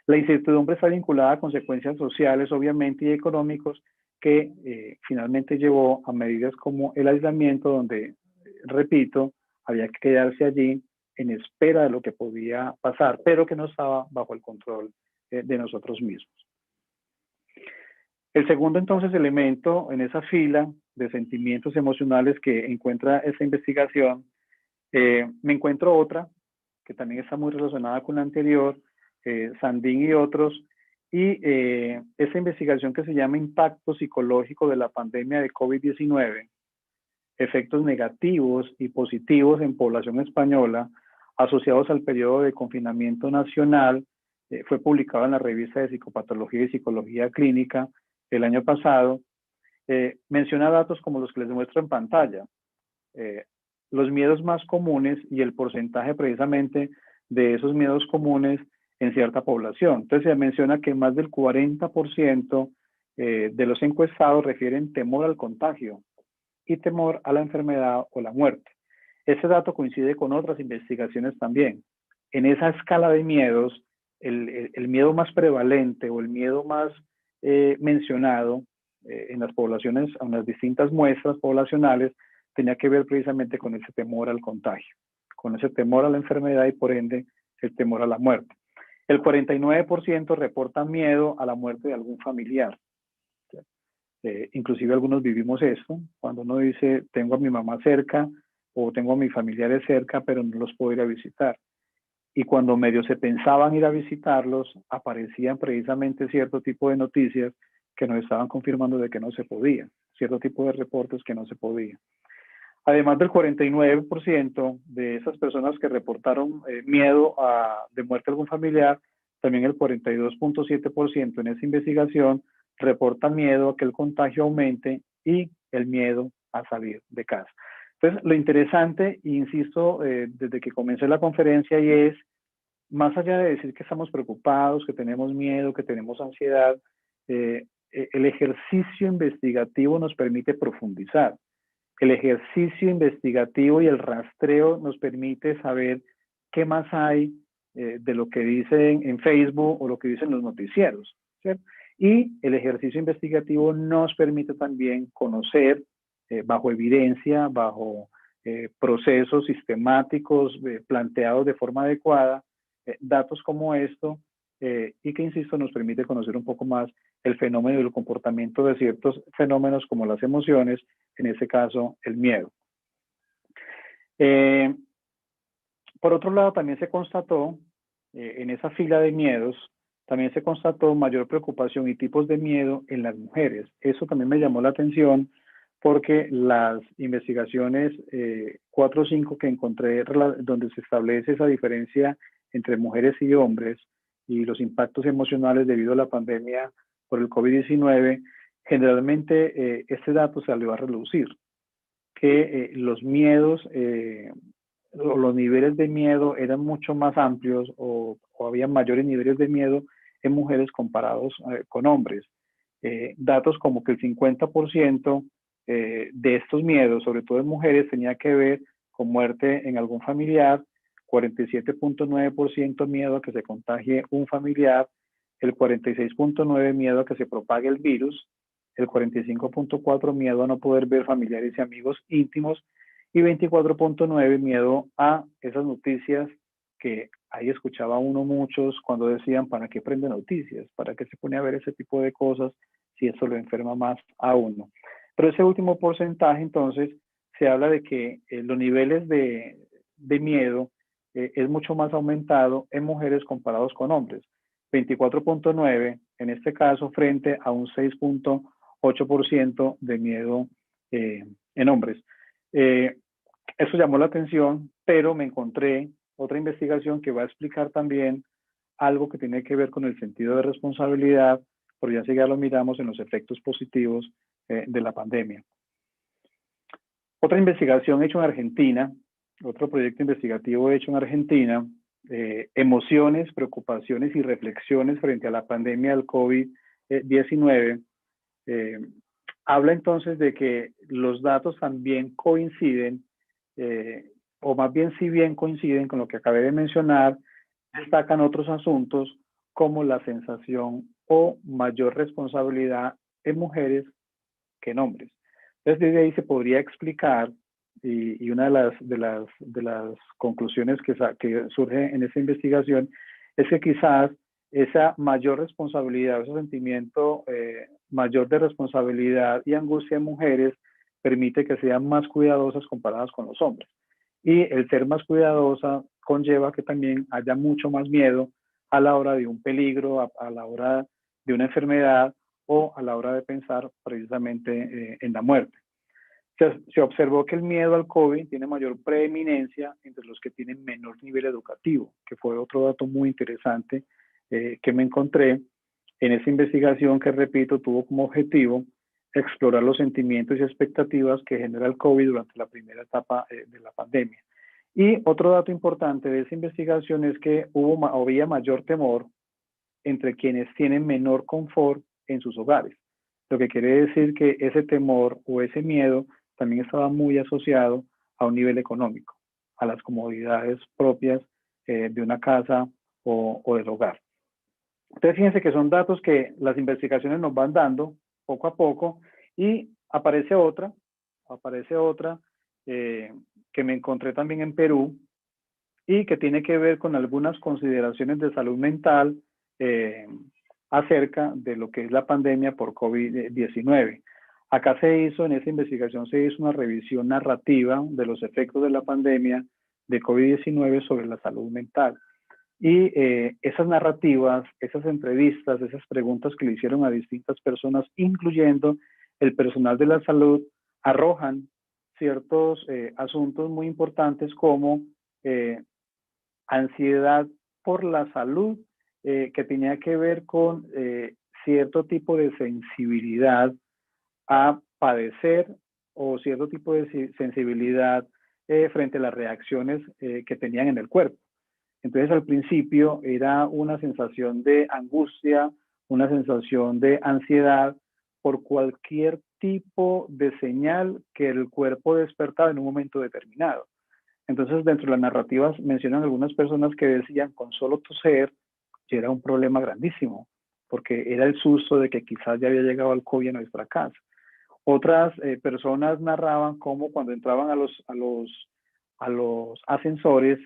La incertidumbre está vinculada a consecuencias sociales, obviamente, y económicos, que finalmente llevó a medidas como el aislamiento, donde, repito, había que quedarse allí en espera de lo que podía pasar, pero que no estaba bajo el control de nosotros mismos. El segundo, entonces, elemento en esa fila de sentimientos emocionales que encuentra esta investigación, me encuentro otra, que también está muy relacionada con la anterior, Sandin y otros, y esta investigación que se llama Impacto Psicológico de la Pandemia de COVID-19, efectos negativos y positivos en población española asociados al periodo de confinamiento nacional, fue publicado en la revista de Psicopatología y Psicología Clínica el año pasado. Menciona datos como los que les muestro en pantalla. Los miedos más comunes y el porcentaje precisamente de esos miedos comunes en cierta población. Entonces se menciona que más del 40% de los encuestados refieren temor al contagio y temor a la enfermedad o la muerte. Ese dato coincide con otras investigaciones también. En esa escala de miedos, el miedo más prevalente o el miedo más mencionado en las poblaciones, en las distintas muestras poblacionales, tenía que ver precisamente con ese temor al contagio, con ese temor a la enfermedad y por ende el temor a la muerte. El 49% reporta miedo a la muerte de algún familiar. Inclusive algunos vivimos esto, cuando uno dice, tengo a mi mamá cerca o tengo a mis familiares cerca, pero no los puedo ir a visitar. Y cuando medio se pensaban ir a visitarlos, aparecían precisamente cierto tipo de noticias que nos estaban confirmando de que no se podía, cierto tipo de reportes que no se podía. Además del 49% de esas personas que reportaron miedo de muerte de algún familiar, también el 42.7% en esa investigación reporta miedo a que el contagio aumente y el miedo a salir de casa. Entonces, lo interesante, insisto, desde que comencé la conferencia, y es, más allá de decir que estamos preocupados, que tenemos miedo, que tenemos ansiedad, el ejercicio investigativo nos permite profundizar. El ejercicio investigativo y el rastreo nos permite saber qué más hay de lo que dicen en Facebook o lo que dicen los noticieros, ¿cierto? Y el ejercicio investigativo nos permite también conocer bajo evidencia, bajo procesos sistemáticos planteados de forma adecuada, datos como esto, y que, insisto, nos permite conocer un poco más el fenómeno y el comportamiento de ciertos fenómenos como las emociones, en este caso el miedo. Por otro lado, también se constató, en esa fila de miedos, también se constató mayor preocupación y tipos de miedo en las mujeres. Eso también me llamó la atención porque las investigaciones 4 o 5 que encontré donde se establece esa diferencia entre mujeres y hombres y los impactos emocionales debido a la pandemia por el COVID-19, generalmente este dato salió a relucir, que los miedos o los niveles de miedo eran mucho más amplios o había mayores niveles de miedo en mujeres comparados con hombres. Datos como que el 50% de estos miedos, sobre todo en mujeres, tenía que ver con muerte en algún familiar, 47.9% miedo a que se contagie un familiar, el 46.9% miedo a que se propague el virus, el 45.4% miedo a no poder ver familiares y amigos íntimos, y 24.9% miedo a esas noticias que ahí escuchaba uno muchos cuando decían, ¿para qué prende noticias? ¿Para qué se pone a ver ese tipo de cosas si eso lo enferma más a uno? Pero ese último porcentaje, entonces, se habla de que los niveles de miedo es mucho más aumentado en mujeres comparados con hombres. 24.9% en este caso frente a un 6.8% de miedo en hombres. Eso llamó la atención, pero me encontré otra investigación que va a explicar también algo que tiene que ver con el sentido de responsabilidad, porque ya ya lo miramos en los efectos positivos de la pandemia. Otra investigación hecha en Argentina, otro proyecto investigativo hecho en Argentina, emociones, preocupaciones y reflexiones frente a la pandemia del COVID-19, habla entonces de que los datos también coinciden, o más bien si bien coinciden con lo que acabé de mencionar, destacan otros asuntos como la sensación o mayor responsabilidad en mujeres que en hombres. Entonces, desde ahí se podría explicar, y una de las conclusiones que surge en esta investigación es que quizás esa mayor responsabilidad, ese sentimiento mayor de responsabilidad y angustia en mujeres permite que sean más cuidadosas comparadas con los hombres. Y el ser más cuidadosa conlleva que también haya mucho más miedo a la hora de un peligro, a la hora de una enfermedad o a la hora de pensar precisamente en la muerte. Se observó que el miedo al COVID tiene mayor preeminencia entre los que tienen menor nivel educativo, que fue otro dato muy interesante que me encontré en esa investigación que, repito, tuvo como objetivo explorar los sentimientos y expectativas que genera el COVID durante la primera etapa de la pandemia. Y otro dato importante de esa investigación es que había mayor temor entre quienes tienen menor confort en sus hogares. lo que quiere decir que ese temor o ese miedo también estaba muy asociado a un nivel económico, a las comodidades propias de una casa o del hogar. Entonces, fíjense que son datos que las investigaciones nos van dando poco a poco y aparece otra que me encontré también en Perú y que tiene que ver con algunas consideraciones de salud mental acerca de lo que es la pandemia por COVID-19. Acá en esa investigación se hizo una revisión narrativa de los efectos de la pandemia de COVID-19 sobre la salud mental. Y esas narrativas, esas entrevistas, esas preguntas que le hicieron a distintas personas, incluyendo el personal de la salud, arrojan ciertos asuntos muy importantes como ansiedad por la salud, que tenía que ver con cierto tipo de sensibilidad a padecer o cierto tipo de sensibilidad frente a las reacciones que tenían en el cuerpo. Entonces, al principio era una sensación de angustia, una sensación de ansiedad por cualquier tipo de señal que el cuerpo despertaba en un momento determinado. Entonces, dentro de las narrativas mencionan algunas personas que decían con solo toser que era un problema grandísimo, porque era el susto de que quizás ya había llegado el COVID a nuestra casa. Otras personas narraban cómo cuando entraban a los ascensores,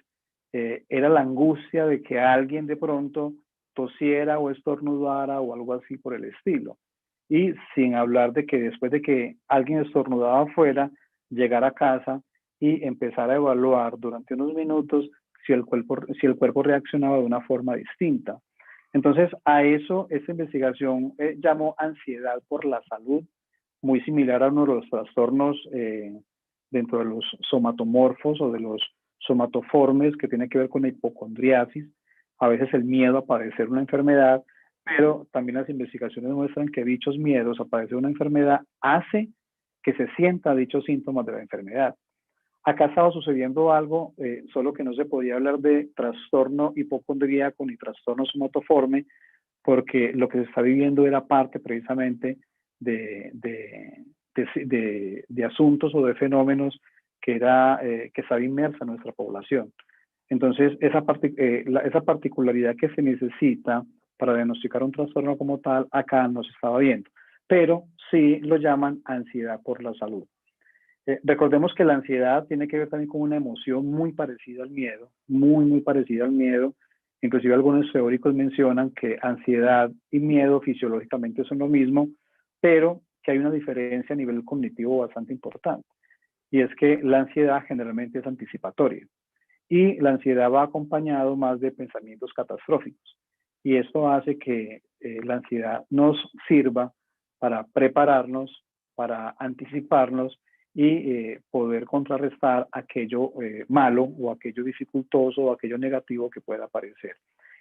era la angustia de que alguien de pronto tosiera o estornudara o algo así por el estilo. Y sin hablar de que después de que alguien estornudaba afuera, llegar a casa y empezar a evaluar durante unos minutos si el cuerpo reaccionaba de una forma distinta. Entonces, a eso, esta investigación llamó ansiedad por la salud, muy similar a uno de los trastornos dentro de los somatomorfos o de los somatoformes, que tiene que ver con la hipocondriasis, a veces el miedo a padecer una enfermedad, pero también las investigaciones muestran que dichos miedos a padecer una enfermedad hace que se sienta dichos síntomas de la enfermedad. Acá estaba sucediendo algo, solo que no se podía hablar de trastorno hipocondríaco ni trastorno somatoforme, porque lo que se está viviendo era parte precisamente de asuntos o de fenómenos que estaba inmersa en nuestra población. Entonces, esa particularidad que se necesita para diagnosticar un trastorno como tal, acá no se estaba viendo, pero sí lo llaman ansiedad por la salud. Recordemos que la ansiedad tiene que ver también con una emoción muy parecida al miedo, muy parecida al miedo. Inclusive algunos teóricos mencionan que ansiedad y miedo fisiológicamente son lo mismo, pero que hay una diferencia a nivel cognitivo bastante importante. Y es que la ansiedad generalmente es anticipatoria y la ansiedad va acompañado más de pensamientos catastróficos. Y esto hace que la ansiedad nos sirva para prepararnos, para anticiparnos y poder contrarrestar aquello malo o aquello dificultoso o aquello negativo que pueda aparecer.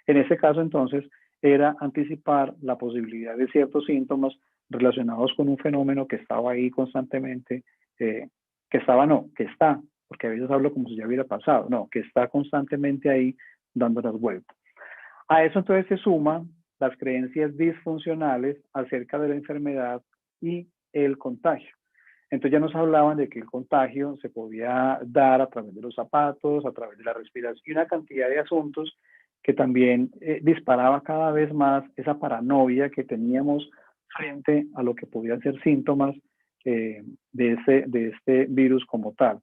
En este caso, entonces, era anticipar la posibilidad de ciertos síntomas relacionados con un fenómeno que estaba ahí constantemente, que está, porque a veces hablo como si ya hubiera pasado, no, que está constantemente ahí dando las vueltas. A eso entonces se suman las creencias disfuncionales acerca de la enfermedad y el contagio. Entonces ya nos hablaban de que el contagio se podía dar a través de los zapatos, a través de la respiración y una cantidad de asuntos que también disparaba cada vez más esa paranoia que teníamos frente a lo que podían ser síntomas de este virus como tal.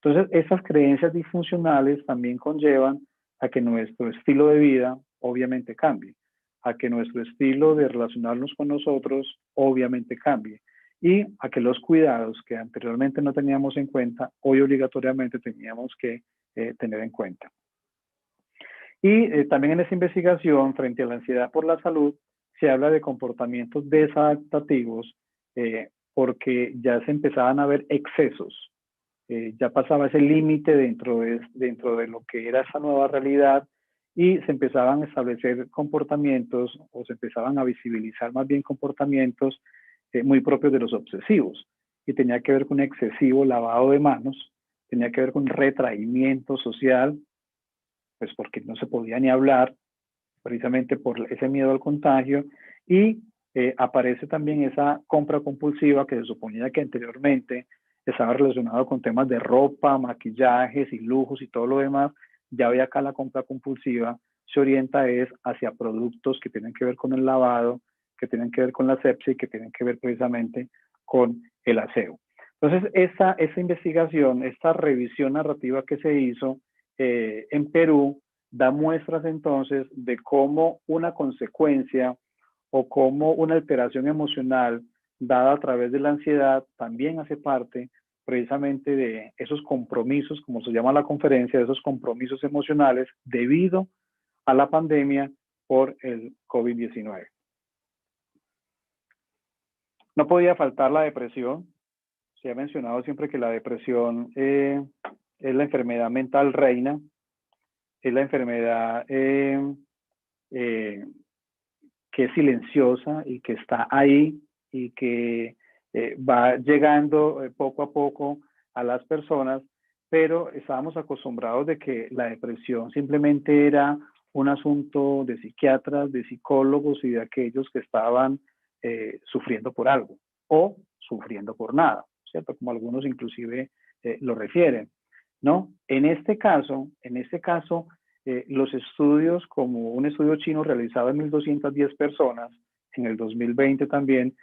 Entonces, esas creencias disfuncionales también conllevan a que nuestro estilo de vida obviamente cambie, a que nuestro estilo de relacionarnos con nosotros obviamente cambie y a que los cuidados que anteriormente no teníamos en cuenta, hoy obligatoriamente teníamos que tener en cuenta. Y también en esta investigación, frente a la ansiedad por la salud, se habla de comportamientos desadaptativos porque ya se empezaban a ver excesos. Ya pasaba ese límite dentro de lo que era esa nueva realidad y se empezaban a establecer comportamientos o se empezaban a visibilizar más bien comportamientos muy propios de los obsesivos. Y tenía que ver con un excesivo lavado de manos, tenía que ver con retraimiento social, pues porque no se podía ni hablar, precisamente por ese miedo al contagio, y aparece también esa compra compulsiva que se suponía que anteriormente estaba relacionado con temas de ropa, maquillajes y lujos y todo lo demás. Ya hoy acá la compra compulsiva se orienta es hacia productos que tienen que ver con el lavado, que tienen que ver con la asepsia y que tienen que ver precisamente con el aseo. Entonces, esa investigación, esta revisión narrativa que se hizo en Perú, da muestras entonces de cómo una consecuencia o cómo una alteración emocional dada a través de la ansiedad también hace parte precisamente de esos compromisos, como se llama la conferencia, de esos compromisos emocionales debido a la pandemia por el COVID-19. No podía faltar la depresión. Se ha mencionado siempre que la depresión es la enfermedad mental reina, es la enfermedad que es silenciosa y que está ahí y que va llegando poco a poco a las personas, pero estábamos acostumbrados de que la depresión simplemente era un asunto de psiquiatras, de psicólogos y de aquellos que estaban sufriendo por algo o sufriendo por nada, ¿cierto? Como algunos inclusive lo refieren, ¿no? En este caso, los estudios, como un estudio chino realizado en 1.210 personas, en el 2020 también,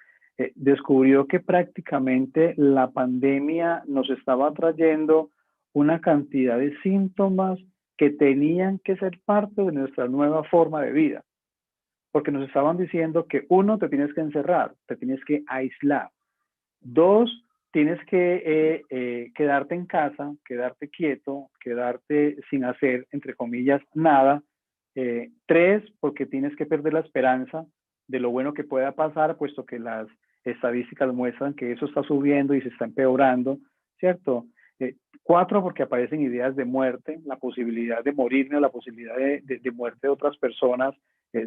descubrió que prácticamente la pandemia nos estaba trayendo una cantidad de síntomas que tenían que ser parte de nuestra nueva forma de vida. Porque nos estaban diciendo que uno, te tienes que encerrar, te tienes que aislar. Dos, tienes que quedarte en casa, quedarte quieto, quedarte sin hacer, entre comillas, nada. Tres, porque tienes que perder la esperanza de lo bueno que pueda pasar, puesto que las estadísticas muestran que eso está subiendo y se está empeorando, ¿cierto? Cuatro, porque aparecen ideas de muerte, la posibilidad de morirme, la posibilidad de muerte de otras personas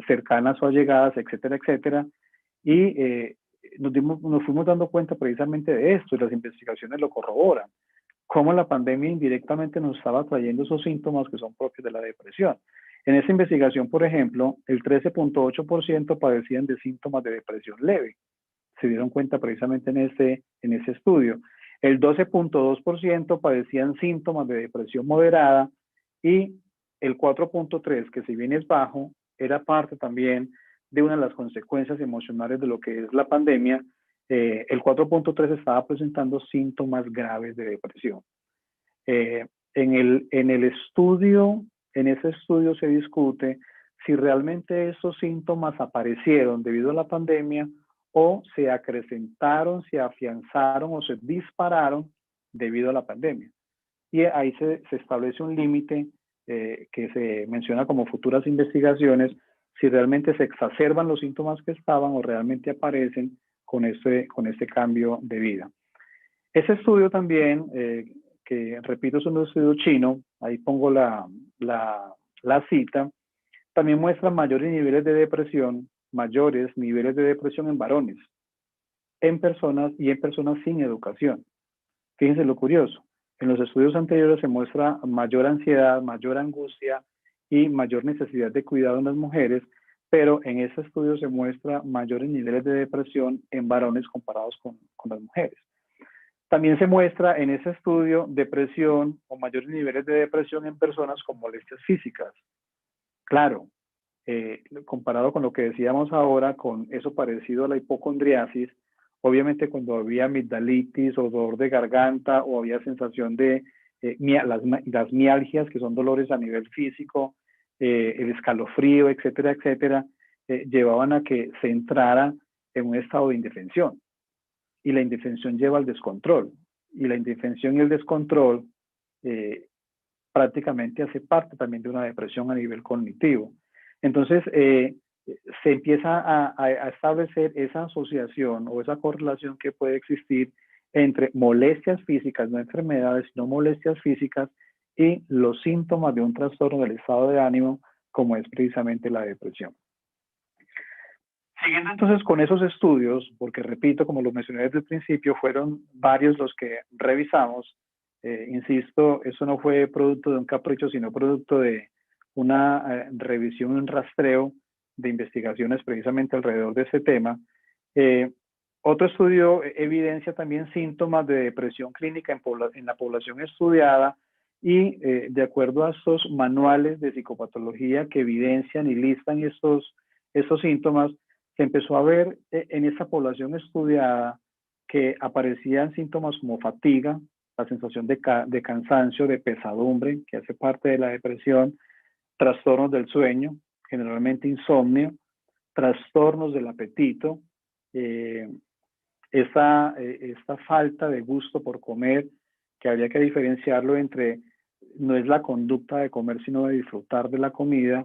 cercanas o allegadas, etcétera, etcétera. Y nos fuimos dando cuenta precisamente de esto, y las investigaciones lo corroboran, cómo la pandemia indirectamente nos estaba trayendo esos síntomas que son propios de la depresión. En esa investigación, por ejemplo, el 13.8% padecían de síntomas de depresión leve. Se dieron cuenta precisamente en ese estudio. El 12.2% padecían síntomas de depresión moderada y el 4.3%, que si bien es bajo, era parte también de una de las consecuencias emocionales de lo que es la pandemia. El 4.3% estaba presentando síntomas graves de depresión. En ese estudio se discute si realmente esos síntomas aparecieron debido a la pandemia o se acrecentaron, se afianzaron o se dispararon debido a la pandemia. Y ahí se establece un límite que se menciona como futuras investigaciones, si realmente se exacerban los síntomas que estaban o realmente aparecen con este cambio de vida. Ese estudio también, que repito es un estudio chino, ahí pongo la cita, también muestra mayores niveles de depresión en varones, en personas sin educación. Fíjense lo curioso, en los estudios anteriores se muestra mayor ansiedad, mayor angustia y mayor necesidad de cuidado en las mujeres, pero en ese estudio se muestra mayores niveles de depresión en varones comparados con las mujeres. También se muestra en ese estudio depresión o mayores niveles de depresión en personas con molestias físicas. Claro, comparado con lo que decíamos ahora, con eso parecido a la hipocondriasis, obviamente cuando había amigdalitis o dolor de garganta o había sensación de las mialgias, que son dolores a nivel físico, el escalofrío, etcétera, etcétera, llevaban a que se entrara en un estado de indefensión. Y la indefensión lleva al descontrol. Y la indefensión y el descontrol prácticamente hace parte también de una depresión a nivel cognitivo. Entonces, se empieza a establecer esa asociación o esa correlación que puede existir entre molestias físicas, no enfermedades, sino molestias físicas, y los síntomas de un trastorno del estado de ánimo, como es precisamente la depresión. Siguiendo entonces con esos estudios, porque repito, como lo mencioné desde el principio, fueron varios los que revisamos. Insisto, eso no fue producto de un capricho, sino producto de una revisión, un rastreo de investigaciones precisamente alrededor de ese tema. Eh, Otro estudio evidencia también síntomas de depresión clínica en la población estudiada y de acuerdo a estos manuales de psicopatología que evidencian y listan estos síntomas, se empezó a ver en esa población estudiada que aparecían síntomas como fatiga, la sensación de cansancio, de pesadumbre, que hace parte de la depresión, trastornos del sueño, generalmente insomnio, trastornos del apetito, eh, esta falta de gusto por comer, que habría que diferenciarlo entre, no es la conducta de comer, sino de disfrutar de la comida,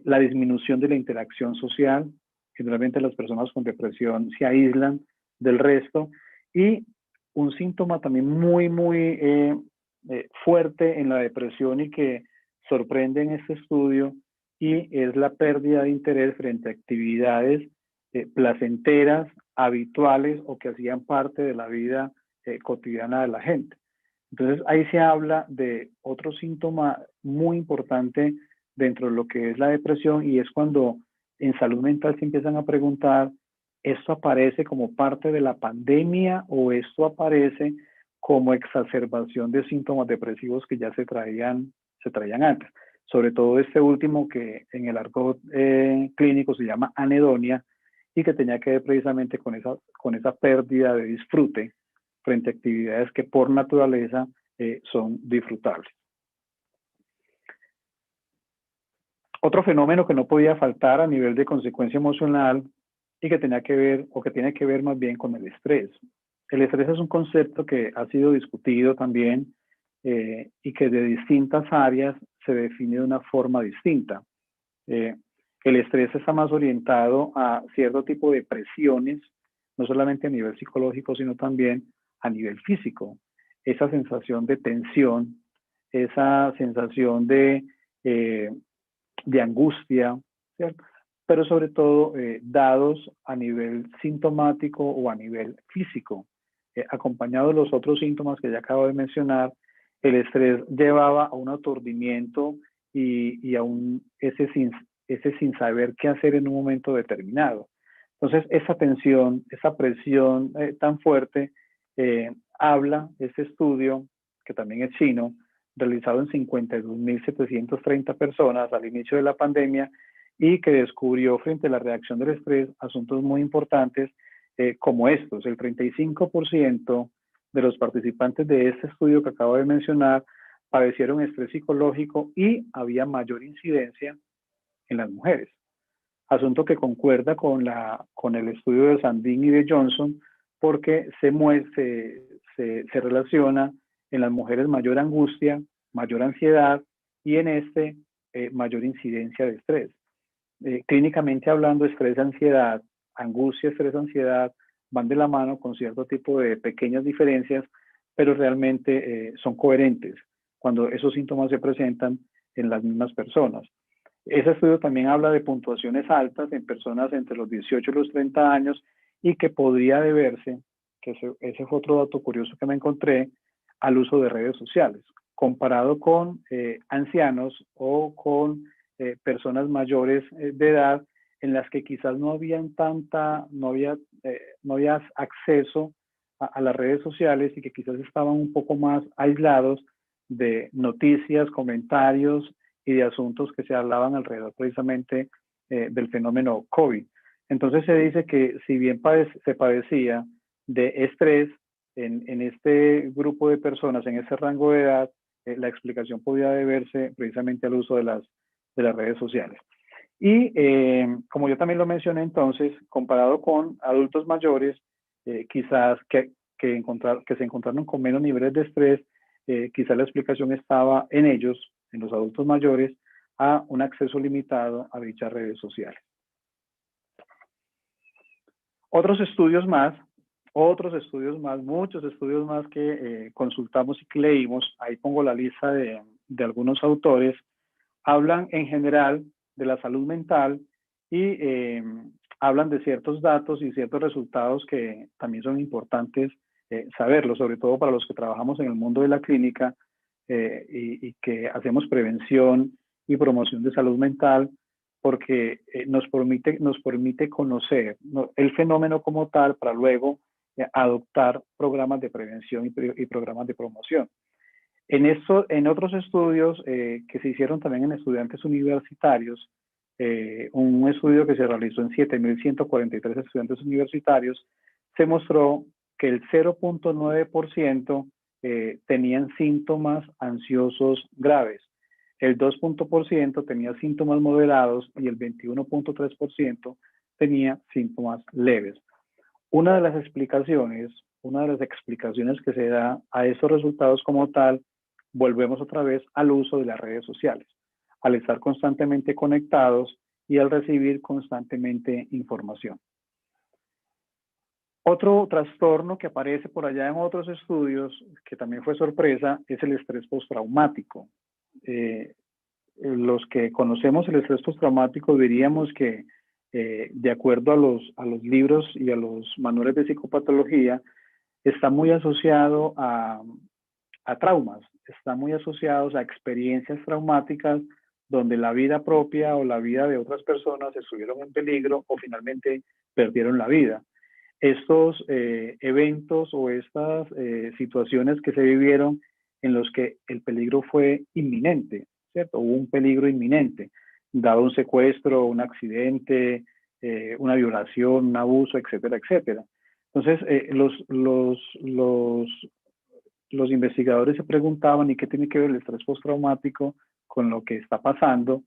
la disminución de la interacción social, generalmente las personas con depresión se aíslan del resto, y un síntoma también muy fuerte en la depresión y que sorprende en este estudio, y es la pérdida de interés frente a actividades placenteras, habituales o que hacían parte de la vida cotidiana de la gente. Entonces ahí se habla de otro síntoma muy importante dentro de lo que es la depresión, y es cuando en salud mental se empiezan a preguntar, ¿esto aparece como parte de la pandemia o esto aparece como exacerbación de síntomas depresivos que ya se traían antes? Sobre todo este último, que en el argot clínico se llama anedonia, y que tenía que ver precisamente con esa pérdida de disfrute frente a actividades que por naturaleza son disfrutables. Otro fenómeno que no podía faltar a nivel de consecuencia emocional y que tenía que ver, o que tiene que ver más bien con el estrés. El estrés es un concepto que ha sido discutido también y que de distintas áreas se define de una forma distinta. El estrés está más orientado a cierto tipo de presiones, no solamente a nivel psicológico, sino también a nivel físico. Esa sensación de tensión, esa sensación de angustia, ¿cierto? Pero sobre todo dados a nivel sintomático o a nivel físico. Acompañado de los otros síntomas que ya acabo de mencionar, el estrés llevaba a un aturdimiento y a ese sin saber qué hacer en un momento determinado. Entonces, esa tensión, esa presión tan fuerte, habla este estudio, que también es chino, realizado en 52.730 personas al inicio de la pandemia, y que descubrió frente a la reacción del estrés asuntos muy importantes como estos. El 35% de los participantes de este estudio que acabo de mencionar padecieron estrés psicológico y había mayor incidencia en las mujeres. Asunto que concuerda con el estudio de Sandin y de Johnson, porque se relaciona en las mujeres mayor angustia, mayor ansiedad, y en mayor incidencia de estrés. Clínicamente hablando, estrés, ansiedad, angustia, estrés, ansiedad van de la mano con cierto tipo de pequeñas diferencias, pero realmente son coherentes cuando esos síntomas se presentan en las mismas personas. Ese estudio también habla de puntuaciones altas en personas entre los 18 y los 30 años, y que podría deberse, que ese fue otro dato curioso que me encontré, al uso de redes sociales, comparado con ancianos o con personas mayores de edad, en las que quizás no había acceso a las redes sociales, y que quizás estaban un poco más aislados de noticias, comentarios y de asuntos que se hablaban alrededor precisamente del fenómeno COVID. Entonces se dice que si bien se padecía de estrés en este grupo de personas, en ese rango de edad, la explicación podía deberse precisamente al uso de las redes sociales. Y como yo también lo mencioné entonces, comparado con adultos mayores, quizás que se encontraron con menos niveles de estrés, quizás la explicación estaba en ellos, en los adultos mayores, a un acceso limitado a dichas redes sociales. Muchos estudios más que consultamos y que leímos, ahí pongo la lista de algunos autores, hablan en general de la salud mental y hablan de ciertos datos y ciertos resultados que también son importantes saberlo, sobre todo para los que trabajamos en el mundo de la clínica y que hacemos prevención y promoción de salud mental. porque nos permite conocer, ¿no?, el fenómeno como tal para luego adoptar programas de prevención y programas de promoción. En otros estudios que se hicieron también en estudiantes universitarios, un estudio que se realizó en 7.143 estudiantes universitarios, se mostró que el 0.9% tenían síntomas ansiosos graves, el 2% tenía síntomas moderados y el 21.3% tenía síntomas leves. Una de las explicaciones que se da a estos resultados como tal, volvemos otra vez al uso de las redes sociales, al estar constantemente conectados y al recibir constantemente información. Otro trastorno que aparece por allá en otros estudios, que también fue sorpresa, es el estrés postraumático. Los que conocemos el estrés postraumático diríamos que, de acuerdo a los libros y a los manuales de psicopatología, está muy asociado a traumas, está muy asociados a experiencias traumáticas donde la vida propia o la vida de otras personas estuvieron en peligro o finalmente perdieron la vida. Estos eventos o estas situaciones que se vivieron en los que el peligro fue inminente, ¿cierto? Hubo un peligro inminente, dado un secuestro, un accidente, una violación, un abuso, etcétera, etcétera. Entonces, los investigadores se preguntaban, ¿y qué tiene que ver el estrés postraumático con lo que está pasando,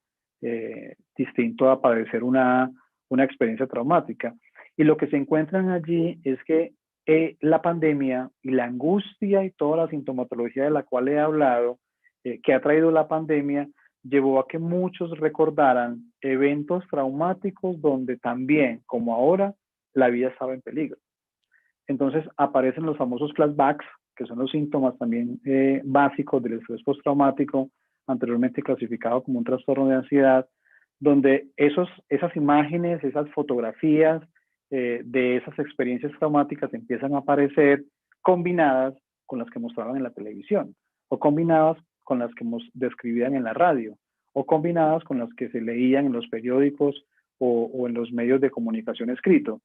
distinto a padecer una experiencia traumática? Y lo que se encuentran allí es que la pandemia y la angustia y toda la sintomatología de la cual he hablado, que ha traído la pandemia, llevó a que muchos recordaran eventos traumáticos donde también, como ahora, la vida estaba en peligro. Entonces aparecen los famosos flashbacks, que son los síntomas también básicos del estrés postraumático, anteriormente clasificado como un trastorno de ansiedad, donde esas imágenes, esas fotografías de esas experiencias traumáticas empiezan a aparecer combinadas con las que mostraban en la televisión, o combinadas con las que describían en la radio, o combinadas con las que se leían en los periódicos o en los medios de comunicación escrito.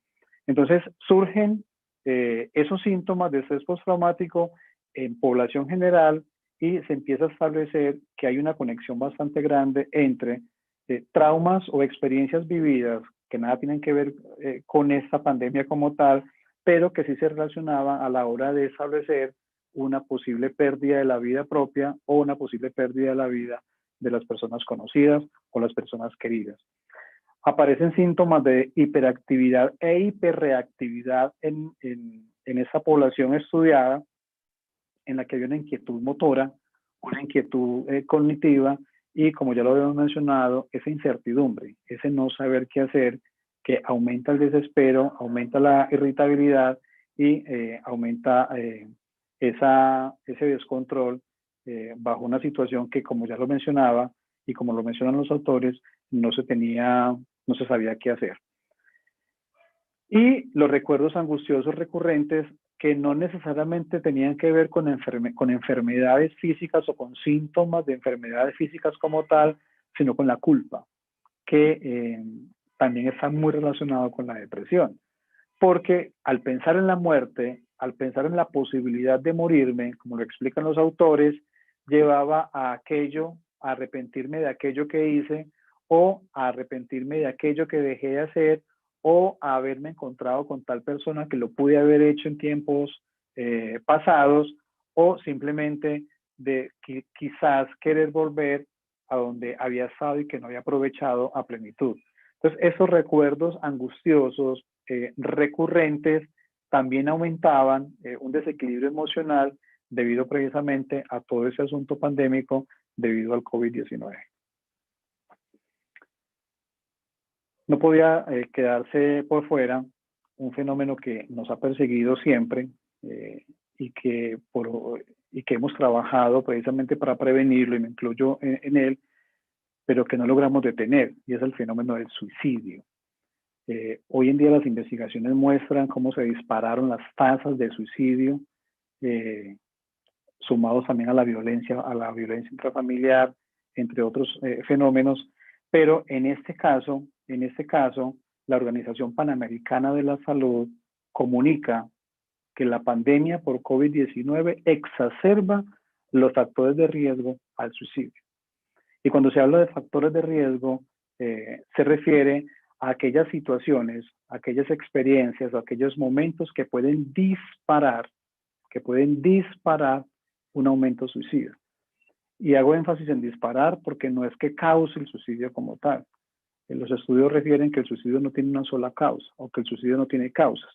Entonces surgen esos síntomas de estrés postraumático en población general y se empieza a establecer que hay una conexión bastante grande entre traumas o experiencias vividas que nada tienen que ver con esta pandemia como tal, pero que sí se relacionaban a la hora de establecer una posible pérdida de la vida propia o una posible pérdida de la vida de las personas conocidas o las personas queridas. Aparecen síntomas de hiperactividad e hiperreactividad en esa población estudiada, en la que hay una inquietud motora, una inquietud cognitiva y, como ya lo habíamos mencionado, esa incertidumbre, ese no saber qué hacer, que aumenta el desespero, aumenta la irritabilidad y aumenta ese descontrol bajo una situación que, como ya lo mencionaba y como lo mencionan los autores, no se sabía qué hacer. Y los recuerdos angustiosos recurrentes que no necesariamente tenían que ver con enfermedades físicas o con síntomas de enfermedades físicas como tal, sino con la culpa, que también está muy relacionado con la depresión. Porque al pensar en la muerte, al pensar en la posibilidad de morirme, como lo explican los autores, llevaba a arrepentirme de aquello que hice, o a arrepentirme de aquello que dejé de hacer, o a haberme encontrado con tal persona que lo pude haber hecho en tiempos pasados, o simplemente de quizás querer volver a donde había estado y que no había aprovechado a plenitud. Entonces, esos recuerdos angustiosos recurrentes también aumentaban un desequilibrio emocional debido precisamente a todo ese asunto pandémico debido al COVID-19. No podía quedarse por fuera un fenómeno que nos ha perseguido siempre y que hemos trabajado precisamente para prevenirlo, y me incluyo en él, pero que no logramos detener, y es el fenómeno del suicidio. Hoy en día las investigaciones muestran cómo se dispararon las tasas de suicidio, sumados también a la violencia intrafamiliar, entre otros fenómenos, Pero en este caso, la Organización Panamericana de la Salud comunica que la pandemia por COVID-19 exacerba los factores de riesgo al suicidio. Y cuando se habla de factores de riesgo, se refiere a aquellas situaciones, aquellas experiencias o aquellos momentos que pueden disparar un aumento suicida. Y hago énfasis en disparar porque no es que cause el suicidio como tal. Los estudios refieren que el suicidio no tiene una sola causa o que el suicidio no tiene causas.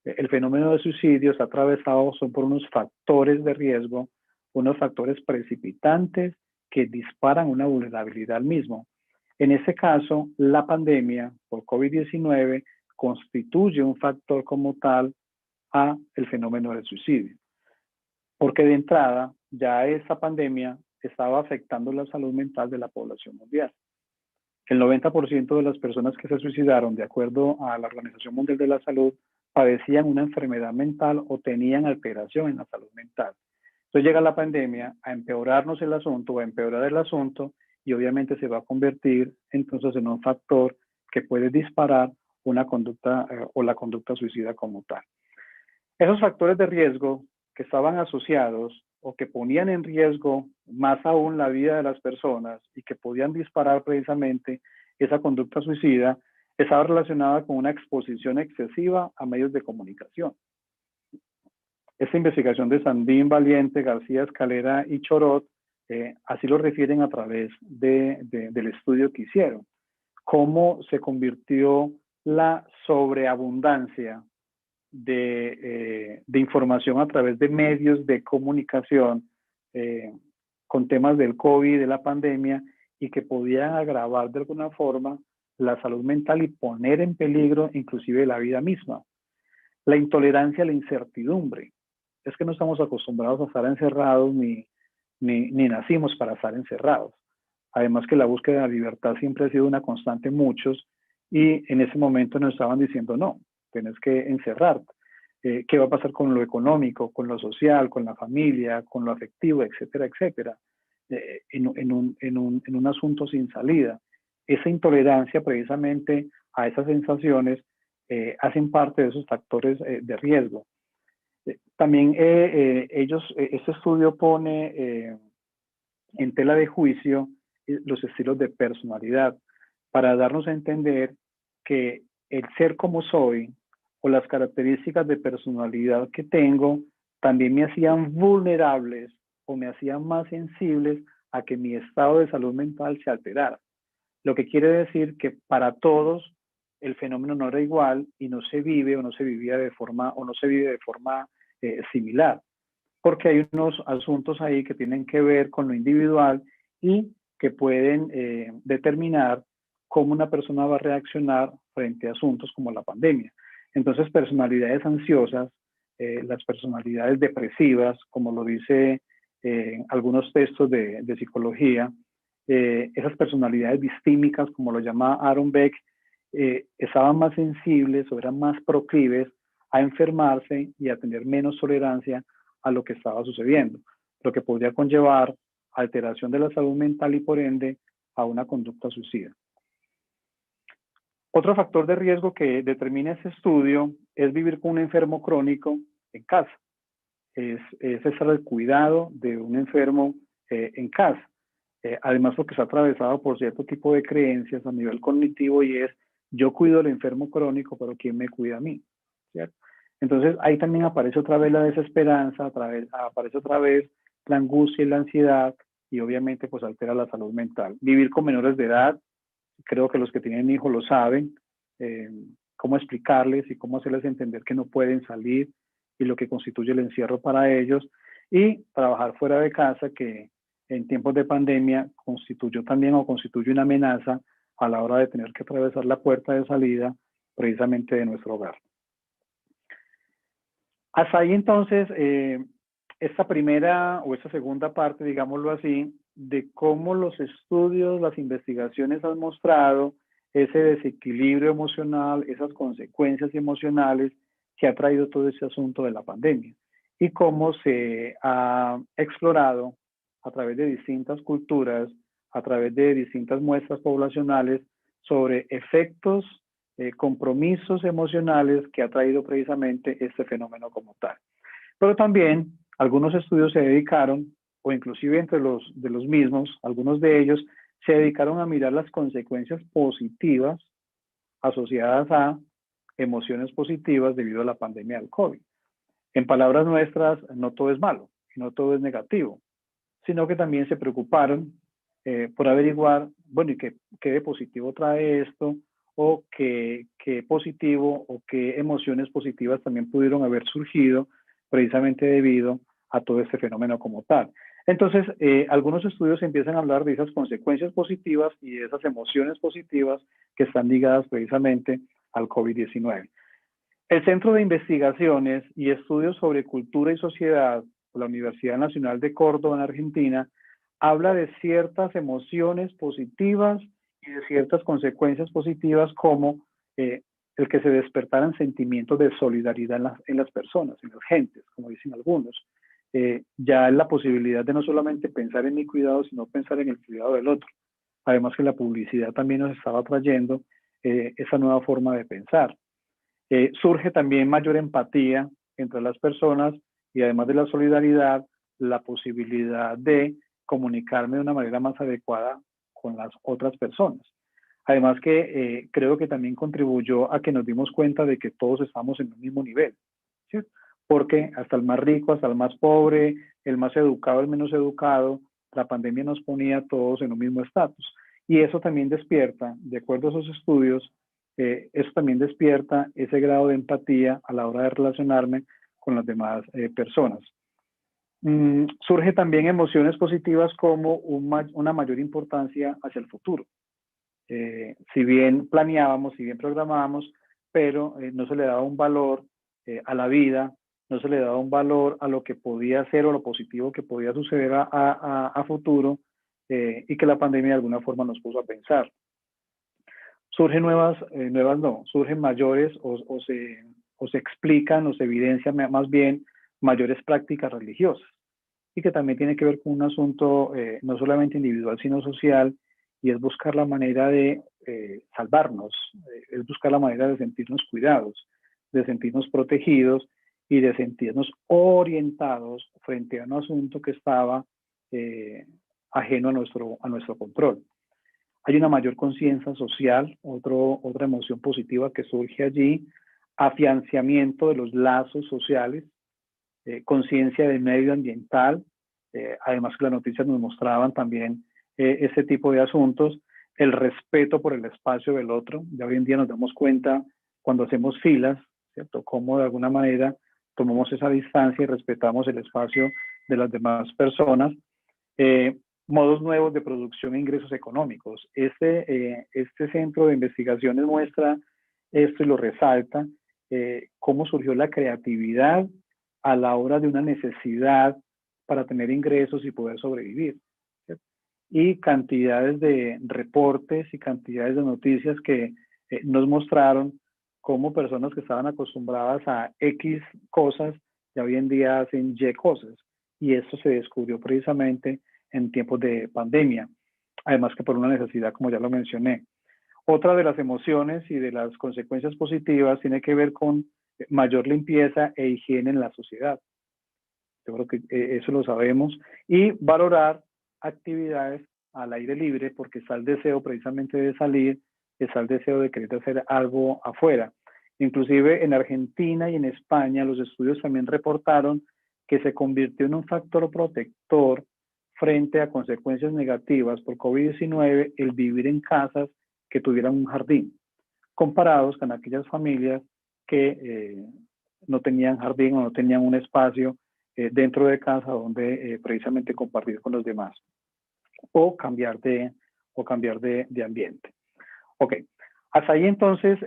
El fenómeno de suicidio está atravesado son por unos factores de riesgo, unos factores precipitantes que disparan una vulnerabilidad al mismo. En este caso, la pandemia por COVID-19 constituye un factor como tal a el fenómeno del suicidio. Porque de entrada, ya esta pandemia estaba afectando la salud mental de la población mundial. El 90% de las personas que se suicidaron, de acuerdo a la Organización Mundial de la Salud, padecían una enfermedad mental o tenían alteración en la salud mental. Entonces llega la pandemia a empeorarnos el asunto o a empeorar el asunto y obviamente se va a convertir entonces en un factor que puede disparar una conducta o la conducta suicida como tal. Esos factores de riesgo que estaban asociados o que ponían en riesgo más aún la vida de las personas y que podían disparar precisamente esa conducta suicida, estaba relacionada con una exposición excesiva a medios de comunicación. Esta investigación de Sandín, Valiente, García Escalera y Chorot así lo refieren a través del estudio que hicieron. Cómo se convirtió la sobreabundancia de información a través de medios de comunicación con temas del COVID, de la pandemia, y que podían agravar de alguna forma la salud mental y poner en peligro inclusive la vida misma. La intolerancia a la incertidumbre. Es que no estamos acostumbrados a estar encerrados ni nacimos para estar encerrados. Además que la búsqueda de la libertad siempre ha sido una constante en muchos y en ese momento nos estaban diciendo no, tienes que encerrarte. ¿Qué va a pasar con lo económico, con lo social, con la familia, con lo afectivo, etcétera, etcétera? En un asunto sin salida. Esa intolerancia precisamente a esas sensaciones hacen parte de esos factores de riesgo. También este estudio pone en tela de juicio los estilos de personalidad para darnos a entender que el ser como soy o las características de personalidad que tengo también me hacían vulnerables o me hacían más sensibles a que mi estado de salud mental se alterara. Lo que quiere decir que para todos el fenómeno no era igual y no se vive o no se vivía de forma o no se vive de forma similar, porque hay unos asuntos ahí que tienen que ver con lo individual y que pueden determinar cómo una persona va a reaccionar frente a asuntos como la pandemia. Entonces, personalidades ansiosas, las personalidades depresivas, como lo dice algunos textos de psicología, esas personalidades distímicas, como lo llama Aaron Beck, estaban más sensibles o eran más proclives a enfermarse y a tener menos tolerancia a lo que estaba sucediendo, lo que podría conllevar alteración de la salud mental y por ende a una conducta suicida. Otro factor de riesgo que determina ese estudio es vivir con un enfermo crónico en casa. Es estar al cuidado de un enfermo en casa. Además porque está atravesado por cierto tipo de creencias a nivel cognitivo y es yo cuido al enfermo crónico, pero ¿quién me cuida a mí? ¿Cierto? Entonces ahí también aparece otra vez la desesperanza, aparece otra vez la angustia y la ansiedad y obviamente pues altera la salud mental. Vivir con menores de edad, creo que los que tienen hijos lo saben, cómo explicarles y cómo hacerles entender que no pueden salir y lo que constituye el encierro para ellos y trabajar fuera de casa que en tiempos de pandemia constituye una amenaza a la hora de tener que atravesar la puerta de salida precisamente de nuestro hogar. Hasta ahí entonces, esta primera o esta segunda parte, digámoslo así, de cómo los estudios, las investigaciones han mostrado ese desequilibrio emocional, esas consecuencias emocionales que ha traído todo ese asunto de la pandemia y cómo se ha explorado a través de distintas culturas a través de distintas muestras poblacionales sobre efectos, compromisos emocionales que ha traído precisamente este fenómeno como tal. Pero también algunos estudios se dedicaron, o inclusive entre de los mismos, algunos de ellos se dedicaron a mirar las consecuencias positivas asociadas a emociones positivas debido a la pandemia del COVID. En palabras nuestras, no todo es malo, no todo es negativo, sino que también se preocuparon por averiguar, bueno, ¿y qué de positivo trae esto? O qué positivo o qué emociones positivas también pudieron haber surgido precisamente debido a todo este fenómeno como tal. Entonces, algunos estudios empiezan a hablar de esas consecuencias positivas y de esas emociones positivas que están ligadas precisamente al COVID-19. El Centro de Investigaciones y Estudios sobre Cultura y Sociedad de la Universidad Nacional de Córdoba, en Argentina, habla de ciertas emociones positivas y de ciertas consecuencias positivas como el que se despertaran sentimientos de solidaridad en las personas, en las gentes, como dicen algunos. Ya la posibilidad de no solamente pensar en mi cuidado, sino pensar en el cuidado del otro. Además que la publicidad también nos estaba trayendo esa nueva forma de pensar. Surge también mayor empatía entre las personas y además de la solidaridad, la posibilidad de comunicarme de una manera más adecuada con las otras personas. Además que creo que también contribuyó a que nos dimos cuenta de que todos estamos en el mismo nivel, ¿sí? Porque hasta el más rico, hasta el más pobre, el más educado, el menos educado, la pandemia nos ponía a todos en un mismo estatus. Y eso también despierta, de acuerdo a esos estudios, eso también despierta ese grado de empatía a la hora de relacionarme con las demás personas. Surge también emociones positivas como una mayor importancia hacia el futuro. Si bien planeábamos, si bien programábamos, pero no se le daba un valor a la vida, no se le daba un valor a lo que podía ser o lo positivo que podía suceder a futuro, y que la pandemia de alguna forma nos puso a pensar. Surgen surgen mayores o se explican o se evidencian más bien mayores prácticas religiosas, y que también tiene que ver con un asunto no solamente individual sino social, y es buscar la manera de salvarnos, es buscar la manera de sentirnos cuidados, de sentirnos protegidos y de sentirnos orientados frente a un asunto que estaba ajeno a nuestro control. Hay una mayor conciencia social, otra emoción positiva que surge allí, afianzamiento de los lazos sociales, conciencia del medio ambiental, además que las noticias nos mostraban también ese tipo de asuntos, el respeto por el espacio del otro. Ya hoy en día nos damos cuenta cuando hacemos filas, ¿cierto?, cómo de alguna manera tomamos esa distancia y respetamos el espacio de las demás personas. Modos nuevos de producción e ingresos económicos. Este centro de investigaciones muestra esto y lo resalta, cómo surgió la creatividad a la hora de una necesidad para tener ingresos y poder sobrevivir, ¿cierto? Y cantidades de reportes y cantidades de noticias que nos mostraron cómo personas que estaban acostumbradas a X cosas ya hoy en día hacen Y cosas. Y esto se descubrió precisamente en tiempos de pandemia, además que por una necesidad, como ya lo mencioné. Otra de las emociones y de las consecuencias positivas tiene que ver con mayor limpieza e higiene en la sociedad. Yo creo que eso lo sabemos. Y valorar actividades al aire libre, porque está el deseo precisamente de salir, está el deseo de querer hacer algo afuera. Inclusive en Argentina y en España los estudios también reportaron que se convirtió en un factor protector frente a consecuencias negativas por COVID-19 el vivir en casas que tuvieran un jardín, comparados con aquellas familias que no tenían jardín o no tenían un espacio dentro de casa donde precisamente compartir con los demás o cambiar de ambiente. Ok, hasta ahí entonces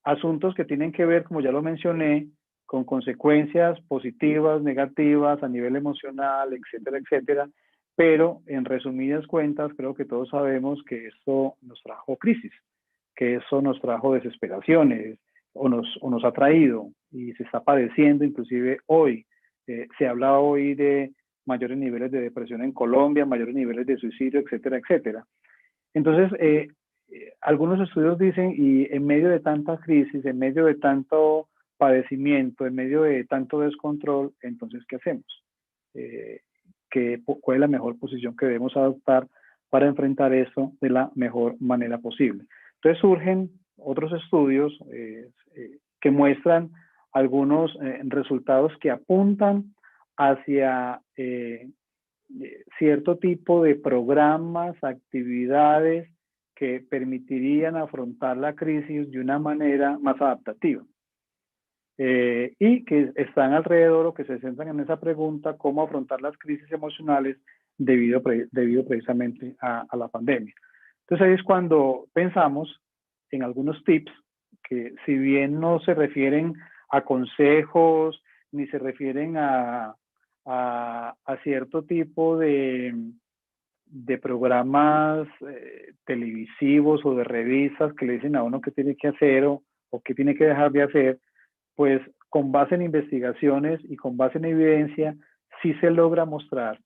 asuntos que tienen que ver, como ya lo mencioné, con consecuencias positivas, negativas, a nivel emocional, etcétera, etcétera. Pero en resumidas cuentas, creo que todos sabemos que esto nos trajo crisis, que eso nos trajo desesperaciones, o nos ha traído, y se está padeciendo inclusive hoy. Se habla hoy de mayores niveles de depresión en Colombia, mayores niveles de suicidio, etcétera, etcétera. Entonces, algunos estudios dicen, y en medio de tanta crisis, en medio de tanto padecimiento, en medio de tanto descontrol, entonces, ¿qué hacemos? ¿Cuál es la mejor posición que debemos adoptar para enfrentar esto de la mejor manera posible? Entonces surgen otros estudios que muestran algunos resultados que apuntan hacia cierto tipo de programas, actividades que permitirían afrontar la crisis de una manera más adaptativa. Y que están alrededor o que se centran en esa pregunta, cómo afrontar las crisis emocionales debido precisamente a la pandemia. Entonces ahí es cuando pensamos en algunos tips que, si bien no se refieren a consejos, ni se refieren a cierto tipo de programas televisivos o de revistas que le dicen a uno qué tiene que hacer o qué tiene que dejar de hacer, pues con base en investigaciones y con base en evidencia, sí se logra mostrar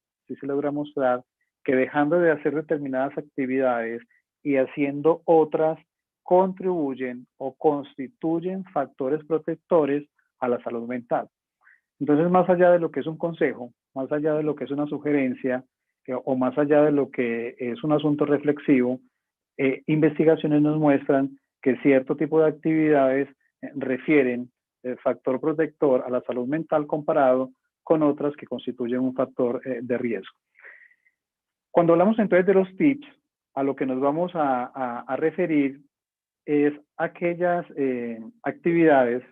que dejando de hacer determinadas actividades y haciendo otras, contribuyen o constituyen factores protectores a la salud mental. Entonces, más allá de lo que es un consejo, más allá de lo que es una sugerencia, o más allá de lo que es un asunto reflexivo, investigaciones nos muestran que cierto tipo de actividades refieren factor protector a la salud mental comparado con otras que constituyen un factor de riesgo. Cuando hablamos entonces de los tips, a lo que nos vamos a referir es aquellas actividades,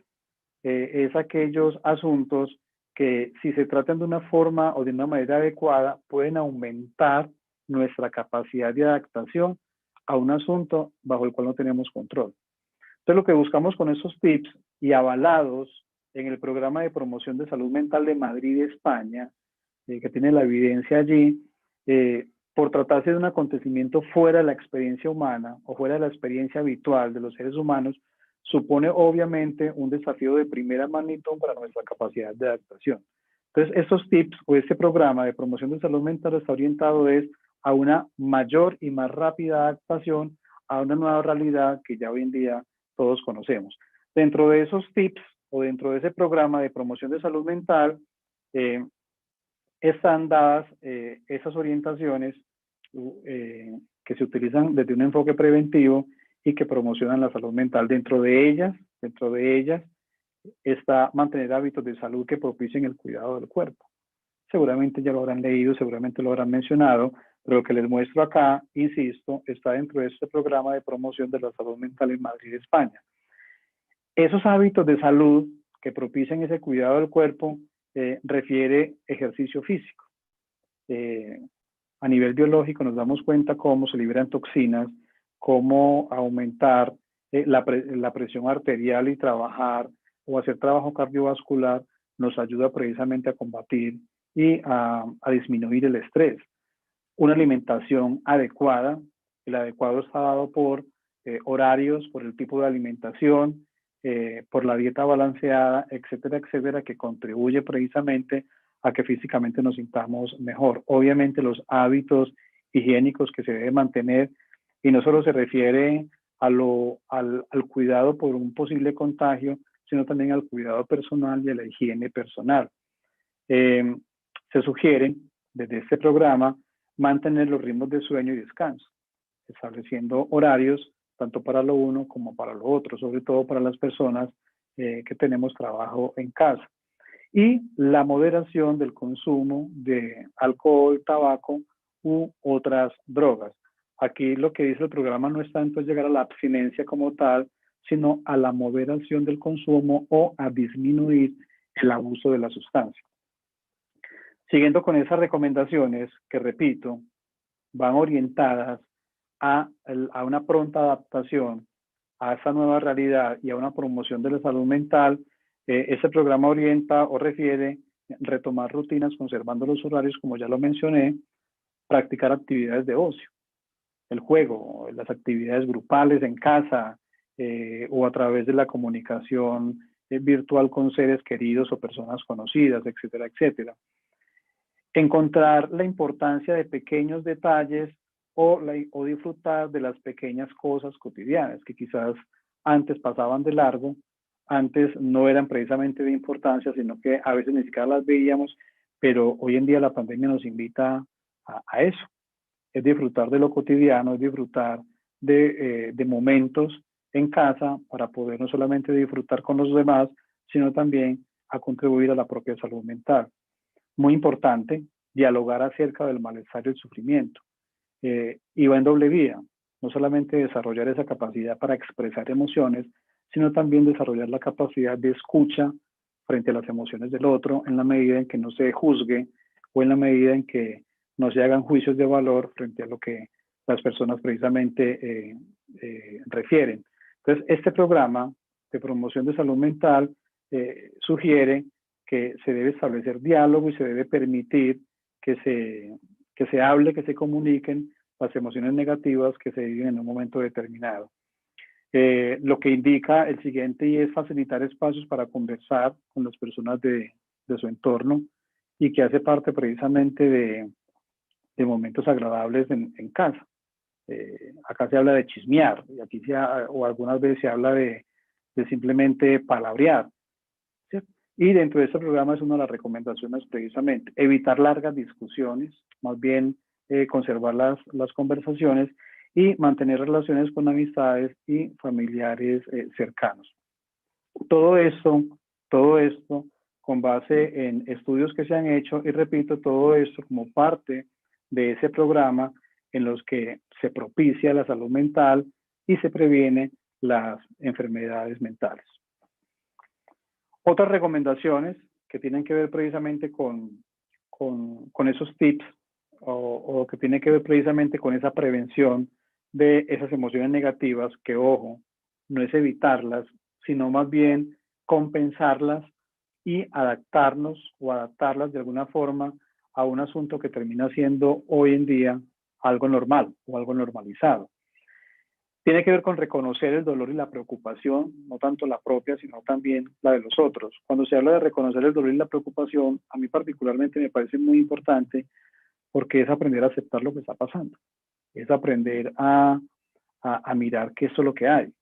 es aquellos asuntos que, si se tratan de una forma o de una manera adecuada, pueden aumentar nuestra capacidad de adaptación a un asunto bajo el cual no tenemos control. Entonces, lo que buscamos con esos tips, y avalados en el programa de promoción de salud mental de Madrid, España, que tiene la evidencia allí, por tratarse de un acontecimiento fuera de la experiencia humana o fuera de la experiencia habitual de los seres humanos, supone obviamente un desafío de primera magnitud para nuestra capacidad de adaptación. Entonces, estos tips o este programa de promoción de salud mental está orientado a una mayor y más rápida adaptación a una nueva realidad que ya hoy en día todos conocemos. Dentro de esos tips o dentro de ese programa de promoción de salud mental, están dadas esas orientaciones que se utilizan desde un enfoque preventivo y que promocionan la salud mental. Dentro de ellas está mantener hábitos de salud que propicien el cuidado del cuerpo. Seguramente ya lo habrán leído, seguramente lo habrán mencionado, pero lo que les muestro acá, insisto, está dentro de este programa de promoción de la salud mental en Madrid, España. Esos hábitos de salud que propician ese cuidado del cuerpo refiere ejercicio físico. A nivel biológico nos damos cuenta cómo se liberan toxinas, cómo aumentar la presión arterial y trabajar o hacer trabajo cardiovascular nos ayuda precisamente a combatir y a disminuir el estrés. Una alimentación adecuada, el adecuado está dado por horarios, por el tipo de alimentación, por la dieta balanceada, etcétera, etcétera, que contribuye precisamente a que físicamente nos sintamos mejor. Obviamente los hábitos higiénicos que se deben mantener, y no solo se refiere al cuidado por un posible contagio, sino también al cuidado personal y a la higiene personal. Se sugiere desde este programa mantener los ritmos de sueño y descanso, estableciendo horarios tanto para lo uno como para lo otro, sobre todo para las personas que tenemos trabajo en casa. Y la moderación del consumo de alcohol, tabaco u otras drogas. Aquí lo que dice el programa no es tanto llegar a la abstinencia como tal, sino a la moderación del consumo o a disminuir el abuso de la sustancia. Siguiendo con esas recomendaciones que, repito, van orientadas a una pronta adaptación a esa nueva realidad y a una promoción de la salud mental, ese programa orienta o refiere retomar rutinas conservando los horarios, como ya lo mencioné, practicar actividades de ocio, el juego, las actividades grupales en casa o a través de la comunicación virtual con seres queridos o personas conocidas, etcétera, etcétera. Encontrar la importancia de pequeños detalles o disfrutar de las pequeñas cosas cotidianas que quizás antes pasaban de largo, antes no eran precisamente de importancia, sino que a veces ni siquiera las veíamos, pero hoy en día la pandemia nos invita a eso, es disfrutar de lo cotidiano, es disfrutar de momentos en casa para poder no solamente disfrutar con los demás, sino también a contribuir a la propia salud mental. Muy importante, dialogar acerca del malestar y el sufrimiento. Y va en doble vía, no solamente desarrollar esa capacidad para expresar emociones, sino también desarrollar la capacidad de escucha frente a las emociones del otro en la medida en que no se juzgue o en la medida en que no se hagan juicios de valor frente a lo que las personas precisamente refieren. Entonces, este programa de promoción de salud mental sugiere que se debe establecer diálogo y se debe permitir que se hable, que se comuniquen las emociones negativas que se viven en un momento determinado. Lo que indica el siguiente y es facilitar espacios para conversar con las personas de su entorno y que hace parte precisamente de momentos agradables en casa. Acá se habla de chismear y aquí o algunas veces se habla de simplemente palabrear. ¿Cierto? Y dentro de este programa es una de las recomendaciones precisamente evitar largas discusiones, más bien conservar las conversaciones y mantener relaciones con amistades y familiares cercanos. Todo esto con base en estudios que se han hecho y repito, todo esto como parte de ese programa en los que se propicia la salud mental y se previene las enfermedades mentales. Otras recomendaciones que tienen que ver precisamente con esos tips o que tienen que ver precisamente con esa prevención de esas emociones negativas, que ojo, no es evitarlas, sino más bien compensarlas y adaptarnos o adaptarlas de alguna forma a un asunto que termina siendo hoy en día algo normal o algo normalizado. Tiene que ver con reconocer el dolor y la preocupación, no tanto la propia, sino también la de los otros. Cuando se habla de reconocer el dolor y la preocupación, a mí particularmente me parece muy importante porque es aprender a aceptar lo que está pasando. Es aprender a mirar que esto es lo que hay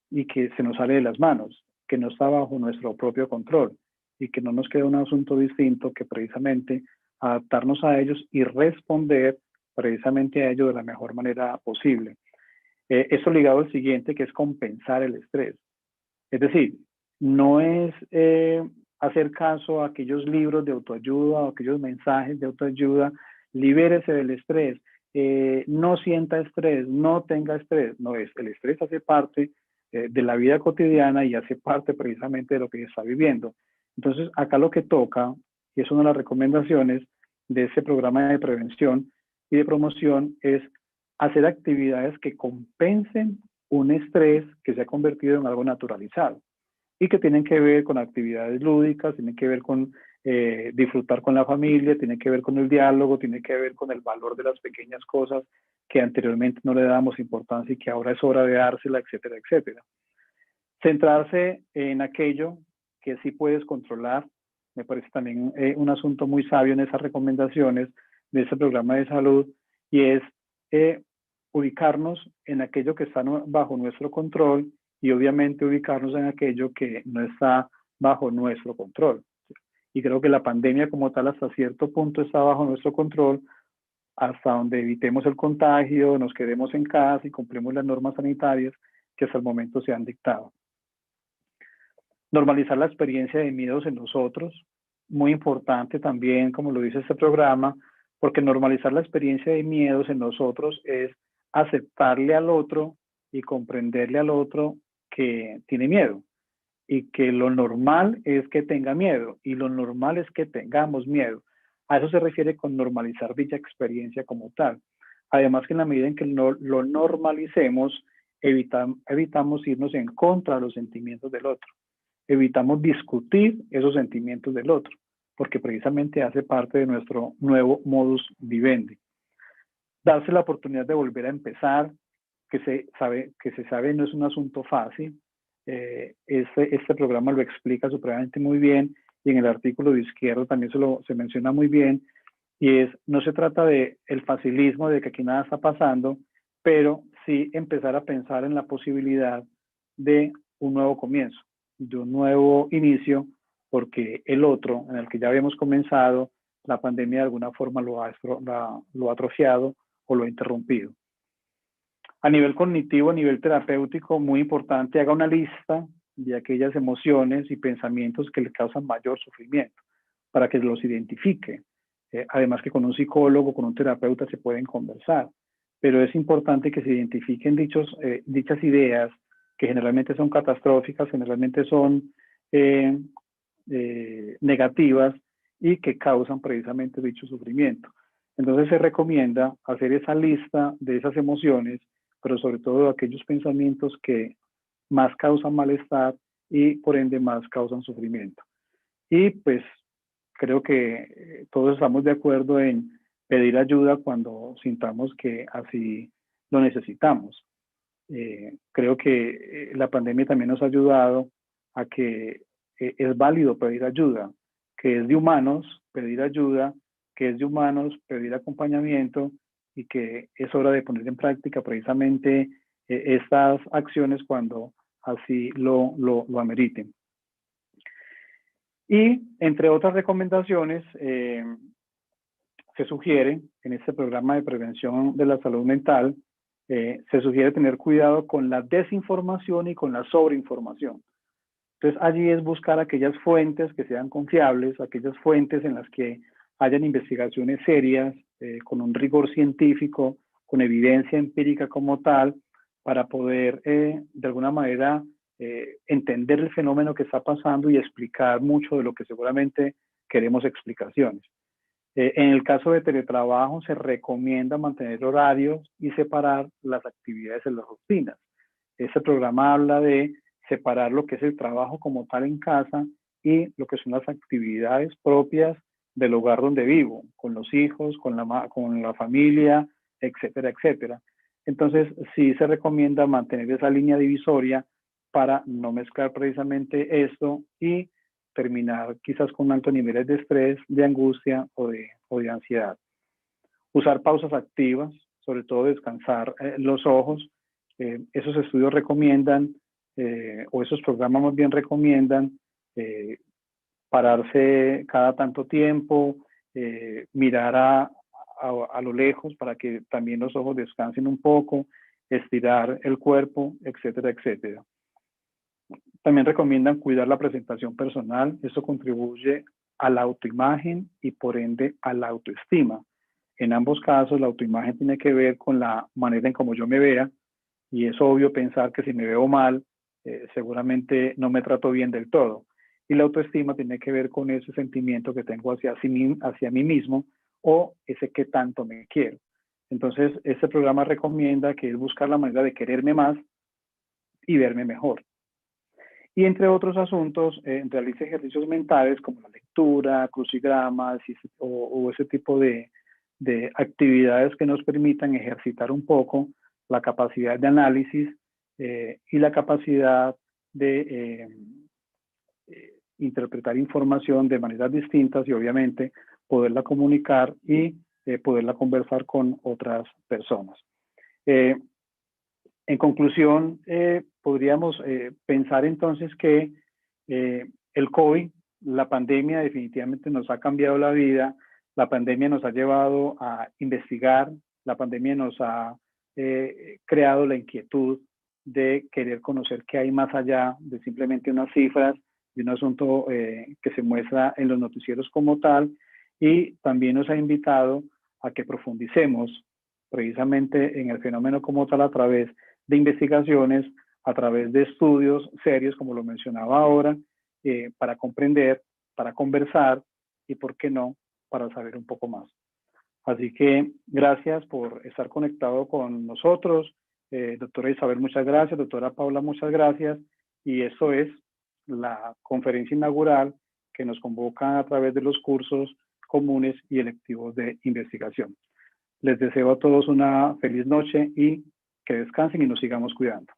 y que se nos sale de las manos, que no está bajo nuestro propio control y que no nos queda un asunto distinto que precisamente adaptarnos a ellos y responder precisamente a ellos de la mejor manera posible. Esto ligado al siguiente, que es compensar el estrés. Es decir, no es hacer caso a aquellos libros de autoayuda o aquellos mensajes de autoayuda, libérese del estrés, no sienta estrés, no tenga estrés. No es, el estrés hace parte de la vida cotidiana y hace parte precisamente de lo que está viviendo. Entonces, acá lo que toca, y es una de las recomendaciones de ese programa de prevención y de promoción, es hacer actividades que compensen un estrés que se ha convertido en algo naturalizado y que tienen que ver con actividades lúdicas, tienen que ver con disfrutar con la familia, tienen que ver con el diálogo, tienen que ver con el valor de las pequeñas cosas que anteriormente no le dábamos importancia y que ahora es hora de dársela, etcétera, etcétera. Centrarse en aquello que sí puedes controlar, me parece también un asunto muy sabio en esas recomendaciones de ese programa de salud, y es ubicarnos en aquello que está bajo nuestro control y obviamente ubicarnos en aquello que no está bajo nuestro control. Y creo que la pandemia como tal hasta cierto punto está bajo nuestro control, hasta donde evitemos el contagio, nos quedemos en casa y cumplimos las normas sanitarias que hasta el momento se han dictado. Normalizar la experiencia de miedos en nosotros, muy importante también, como lo dice este programa, porque normalizar la experiencia de miedos en nosotros es aceptarle al otro y comprenderle al otro que tiene miedo y que lo normal es que tenga miedo y lo normal es que tengamos miedo. A eso se refiere con normalizar dicha experiencia como tal. Además que en la medida en que lo normalicemos, evitamos irnos en contra de los sentimientos del otro. Evitamos discutir esos sentimientos del otro, porque precisamente hace parte de nuestro nuevo modus vivendi. Darse la oportunidad de volver a empezar, que se sabe no es un asunto fácil. Este programa lo explica supremamente muy bien y en el artículo de izquierda también se menciona muy bien, y no se trata de el facilismo de que aquí nada está pasando, pero sí empezar a pensar en la posibilidad de un nuevo comienzo, de un nuevo inicio, porque el otro, en el que ya habíamos comenzado, la pandemia de alguna forma lo ha atrofiado o lo ha interrumpido. A nivel cognitivo, a nivel terapéutico, muy importante, haga una lista de aquellas emociones y pensamientos que le causan mayor sufrimiento, para que los identifique. Además que con un psicólogo, con un terapeuta se pueden conversar, pero es importante que se identifiquen dichas ideas que generalmente son catastróficas, generalmente son negativas y que causan precisamente dicho sufrimiento. Entonces se recomienda hacer esa lista de esas emociones, pero sobre todo de aquellos pensamientos que más causan malestar y por ende más causan sufrimiento. Y pues creo que todos estamos de acuerdo en pedir ayuda cuando sintamos que así lo necesitamos. Creo que la pandemia también nos ha ayudado a que es válido pedir ayuda, que es de humanos pedir ayuda, que es de humanos pedir acompañamiento y que es hora de poner en práctica precisamente estas acciones cuando así lo ameriten. Y entre otras recomendaciones, se sugiere en este programa de prevención de la salud mental, se sugiere tener cuidado con la desinformación y con la sobreinformación. Entonces allí es buscar aquellas fuentes que sean confiables, aquellas fuentes en las que hayan investigaciones serias, con un rigor científico, con evidencia empírica como tal, para poder de alguna manera entender el fenómeno que está pasando y explicar mucho de lo que seguramente queremos explicaciones. En el caso de teletrabajo se recomienda mantener horarios y separar las actividades en las rutinas. Este programa habla de separar lo que es el trabajo como tal en casa y lo que son las actividades propias del hogar donde vivo, con los hijos, con la familia, etcétera, etcétera. Entonces, sí se recomienda mantener esa línea divisoria para no mezclar precisamente esto y terminar quizás con altos niveles de estrés, de angustia o de ansiedad. Usar pausas activas, sobre todo descansar los ojos. Esos estudios recomiendan, o esos programas más bien recomiendan, pararse cada tanto tiempo, mirar a lo lejos para que también los ojos descansen un poco, estirar el cuerpo, etcétera, etcétera. También recomiendan cuidar la presentación personal. Esto contribuye a la autoimagen y por ende a la autoestima. En ambos casos, la autoimagen tiene que ver con la manera en cómo yo me vea, y es obvio pensar que si me veo mal, seguramente no me trato bien del todo. Y la autoestima tiene que ver con ese sentimiento que tengo hacia mí mismo o ese que tanto me quiero. Entonces, este programa recomienda que es buscar la manera de quererme más y verme mejor. Y entre otros asuntos, realice ejercicios mentales como la lectura, crucigramas o ese tipo de actividades que nos permitan ejercitar un poco la capacidad de análisis y la capacidad de interpretar información de maneras distintas y obviamente poderla comunicar y poderla conversar con otras personas. En conclusión, podríamos pensar entonces que el COVID, la pandemia definitivamente nos ha cambiado la vida, la pandemia nos ha llevado a investigar, la pandemia nos ha creado la inquietud de querer conocer qué hay más allá de simplemente unas cifras, de un asunto que se muestra en los noticieros como tal, y también nos ha invitado a que profundicemos precisamente en el fenómeno como tal a través de investigaciones, a través de estudios serios, como lo mencionaba ahora, para comprender, para conversar y, ¿por qué no?, para saber un poco más. Así que gracias por estar conectado con nosotros. Doctora Isabel, muchas gracias. Doctora Paula, muchas gracias. Y eso es la conferencia inaugural que nos convoca a través de los cursos comunes y electivos de investigación. Les deseo a todos una feliz noche y que descansen y nos sigamos cuidando.